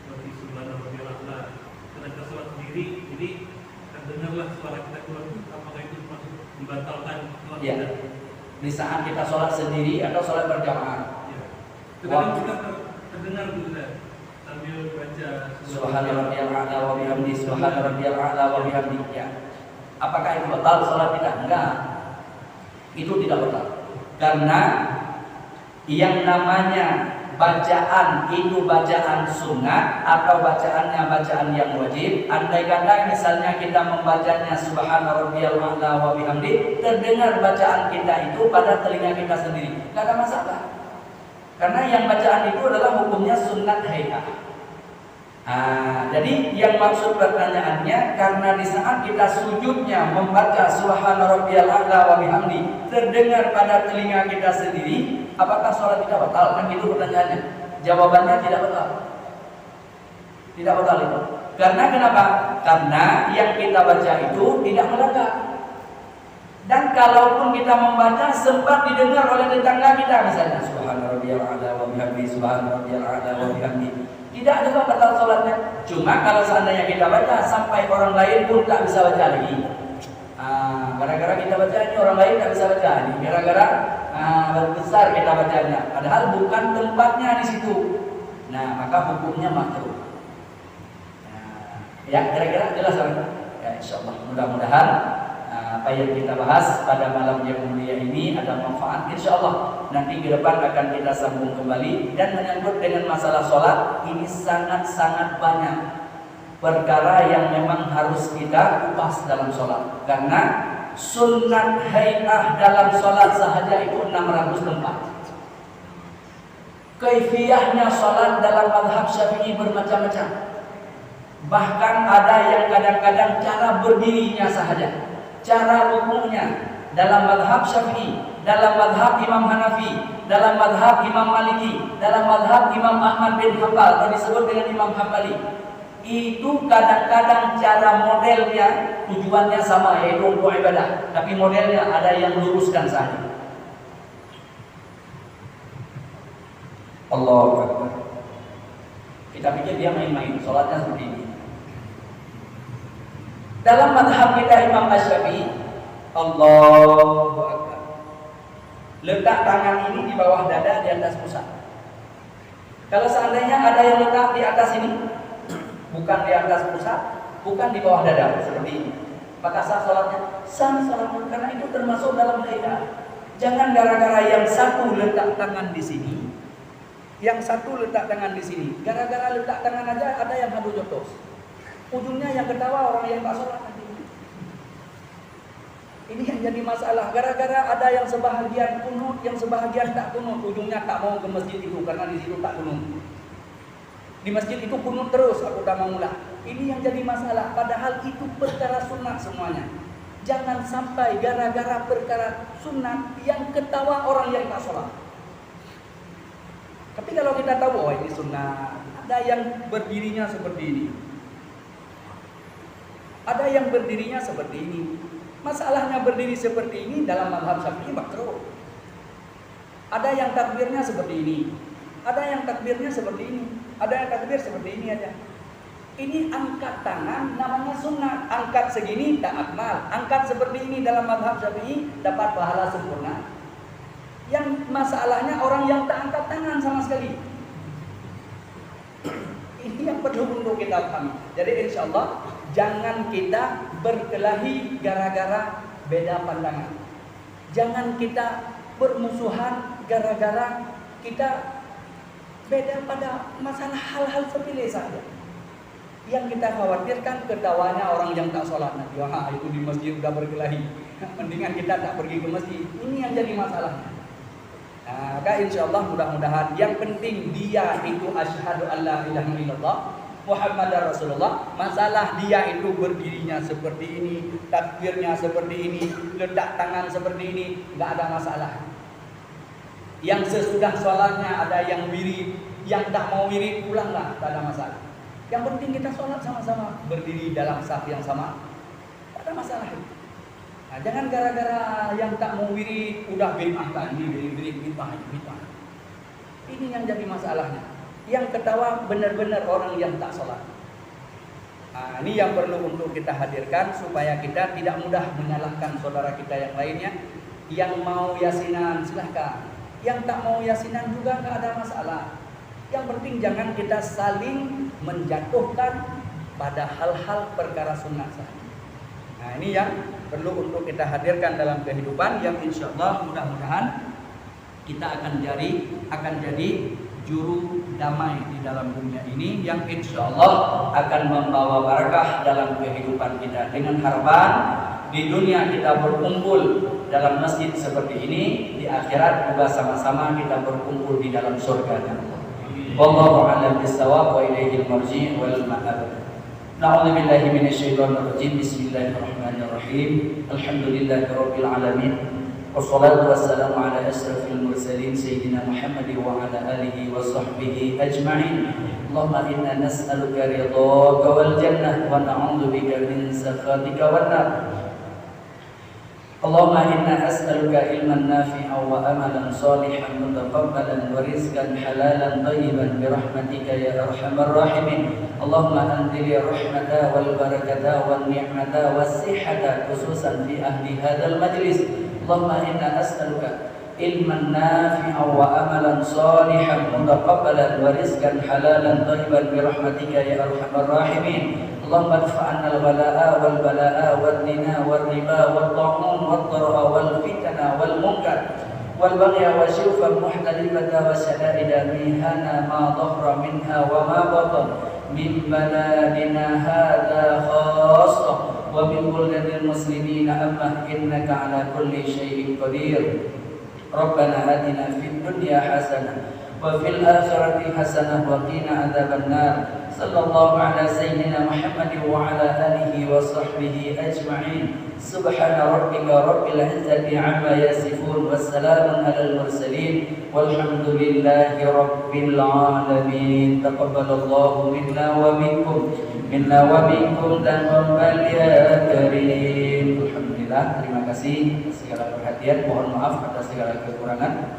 seperti subhanallah wa bihamdihi. Karena kita sholat sendiri, jadi dengarlah suara kita keluar. Apakah itu masuk membatalkan sholat kita? Di saat kita sholat sendiri atau sholat berjamaah? Ya. Kadang kita terdengar juga sambil baca Subhana rabbiyal a'la wa bihamdihi, subhana rabbiyal a'la wa bihamdihi. Ya. Apakah itu batal sholat kita? Enggak. Itu tidak batal. Karena yang namanya bacaan itu bacaan sunat atau bacaannya bacaan yang wajib. Andai kata misalnya kita membacanya subhana rabbiyal a'la wa bihamdi, terdengar bacaan kita itu pada telinga kita sendiri, nggak ada masalah. Karena yang bacaan itu adalah hukumnya sunat hay'ah. Jadi yang maksud pertanyaannya, karena di saat kita sujudnya membaca subhana rabbiyal a'la wa bihamdi terdengar pada telinga kita sendiri, apakah sholat kita batal? Kan itu pertanyaannya. Jawabannya tidak batal. Tidak batal itu. Karena kenapa? Karena yang kita baca itu tidak melekat. Dan kalaupun kita membaca sempat didengar oleh tetangga kita, misalnya subhana rabbiyal a'la wa bihamdi, subhana rabbiyal a'la wa bihamdi, tidak ada batal sholatnya. Cuma kalau seandainya kita baca sampai orang lain pun tak bisa baca lagi. Gara-gara kita baca ini orang lain tak bisa baca ini. Gara-gara besar kita bacanya. Padahal bukan tempatnya di situ. Nah, maka hukumnya makruh. Ya, kira-kira jelas kan? Ya, insyaallah mudah-mudahan apa yang kita bahas pada malam yang mulia ini ada manfaat, insyaallah. Nanti ke depan akan kita sambung kembali. Dan menyangkut dengan masalah sholat, ini sangat-sangat banyak perkara yang memang harus kita kupas dalam sholat. Karena sunat hay'ah dalam sholat sahaja itu 600 tempat. Kaifiyahnya sholat dalam mazhab Syafi'i bermacam-macam. Bahkan ada yang kadang-kadang cara berdirinya sahaja, cara ruku'nya dalam mazhab Syafi'i, dalam mazhab Imam Hanafi, dalam mazhab Imam Maliki, dalam mazhab Imam Ahmad bin Hanbal atau disebut dengan Imam Hambali, itu kadang-kadang cara modelnya tujuannya sama, yaitu untuk ibadah, tapi modelnya ada yang luruskan saja. Allahu Akbar. Kita pikir dia main-main, sholatnya seperti ini. Dalam mazhab kita Imam Asy-Syafi'i, Allahu Akbar, letak tangan ini di bawah dada, di atas pusat. Kalau seandainya ada yang letak di atas ini, bukan di atas pusat, bukan di bawah dada, seperti ini, maka sah sholatnya? Sah sholatnya, karena itu termasuk dalam kaidah. Jangan gara-gara yang satu letak tangan di sini, yang satu letak tangan di sini, gara-gara letak tangan aja ada yang hadu jotos. Ujungnya yang ketawa orang yang tak sholat nanti. Ini yang jadi masalah. Gara-gara ada yang sebahagian kunut, yang sebahagian tak kunut, ujungnya tak mau ke masjid itu karena di situ tak kunut. Di masjid itu kunut terus, aku tak mau mulai. Ini yang jadi masalah. Padahal itu perkara sunat semuanya. Jangan sampai gara-gara perkara sunat yang ketawa orang yang tak sholat. Tapi kalau kita tahu, oh ini sunat, ada yang berdirinya seperti ini, ada yang berdirinya seperti ini. Masalahnya berdiri seperti ini dalam mazhab Syafi'i makruh. Ada yang takbirnya seperti ini, ada yang takbirnya seperti ini, ada yang takbir seperti ini aja. Ini angkat tangan namanya sunnah. Angkat segini tak akmal. Angkat seperti ini dalam mazhab Syafi'i dapat pahala sempurna. Yang masalahnya orang yang tak angkat tangan sama sekali. Ini yang perlu untuk kita pahami. Jadi insyaallah jangan kita berkelahi gara-gara beda pandangan. Jangan kita bermusuhan gara-gara kita beda pada masalah hal-hal sepele saja. Yang kita khawatirkan ketawanya orang yang tak sholat nanti. Wah, itu di masjid udah berkelahi. Mendingan kita tak pergi ke masjid. Ini yang jadi masalahnya. Nah, insyaallah mudah-mudahan yang penting dia itu asyhadu alla ilaha illallah Muhammadar Rasulullah. Masalah dia itu berdirinya seperti ini, takbirnya seperti ini, letak tangan seperti ini, enggak ada masalah. Yang sesudah sholatnya ada yang wirid, yang tak mau wirid pulanglah, tak ada masalah. Yang penting kita sholat sama-sama, berdiri dalam saf yang sama, tak ada masalah. Nah, jangan gara-gara yang tak mau wirid udah bid'ah ini, bid'ah. Ini yang jadi masalahnya. Yang ketawa benar-benar orang yang tak sholat. Nah, ini yang perlu untuk kita hadirkan supaya kita tidak mudah menyalahkan saudara kita yang lainnya. Yang mau yasinan silahkan, yang tak mau yasinan juga nggak ada masalah. Yang penting jangan kita saling menjatuhkan pada hal-hal perkara sunnah saja. Nah, ini yang perlu untuk kita hadirkan dalam kehidupan yang insyaallah mudah-mudahan kita akan jadi juru damai di dalam dunia ini yang insya Allah akan membawa barakah dalam kehidupan kita. Dengan harapan di dunia kita berkumpul dalam masjid seperti ini, di akhirat juga sama-sama kita berkumpul di dalam surga. Wallahu a'lam bissawab wa ilaihil marji' wal ma'ab. Na'udzu billahi minasyaitonir rajim. Bismillahirrahmanirrahim. Alhamdulillahirabbil alamin. Wassalatu wassalamu ala asrafil mursalin sayyidina Muhammad wa ala alihi wa sahbihi ajma'in. Allahumma inna nas'aluka ridhaka wal jannah wa na'udzu bika min sakhatika wan nar. Allahumma inna as'aluka ilman nafi'an wa amalan salihan mutaqabbalan wa rizqan halalan thayyiban bi rahmatika ya arhamar rahimin. Allahumma anzil rahmata wal barakata wan ni'mata was sihhata khususan fi ahli hadzal majlis. Allahumma inna as'aluka ilman nafi'an wa amalan salihan mutaqabbalan wa rizqan halalan thayyiban bi rahmatika ya arhamar rahimin. Allahumma adfa'anna al-bala'a wal bala'a wal dina wal riba wal ta'un wal dharra wal fitna wal munkar wal baghya wa syufa muhtalifata wa syada'ida mihana ma dhahra minha wa ma batan min baladina hadha khassa wa min buladil muslimin amma innaka ala kulli syai'in qadir. Rabbana atina fid dunya hasanah wa fil akhirati hasanah wa qina adzaban nar. Sallallahu ala sayyidina Muhammad wa ala alihi wa sahbihi ajma'in. Subhana rabbika rabbil izzati amma yasifun wassalamun alal mursalin walhamdulillahi rabbil alamin. Taqabbalallahu minna wa minkum dan rabbal karim. Alhamdulillah, terima kasih segala perhatian, mohon maaf atas segala kekurangan.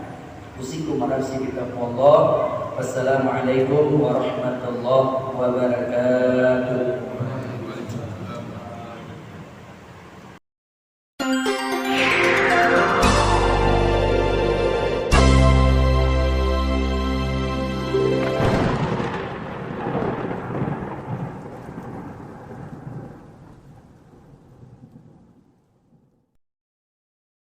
Usikum warahmatullahi wabarakatuh. Wassalamualaikum warahmatullahi wabarakatuh.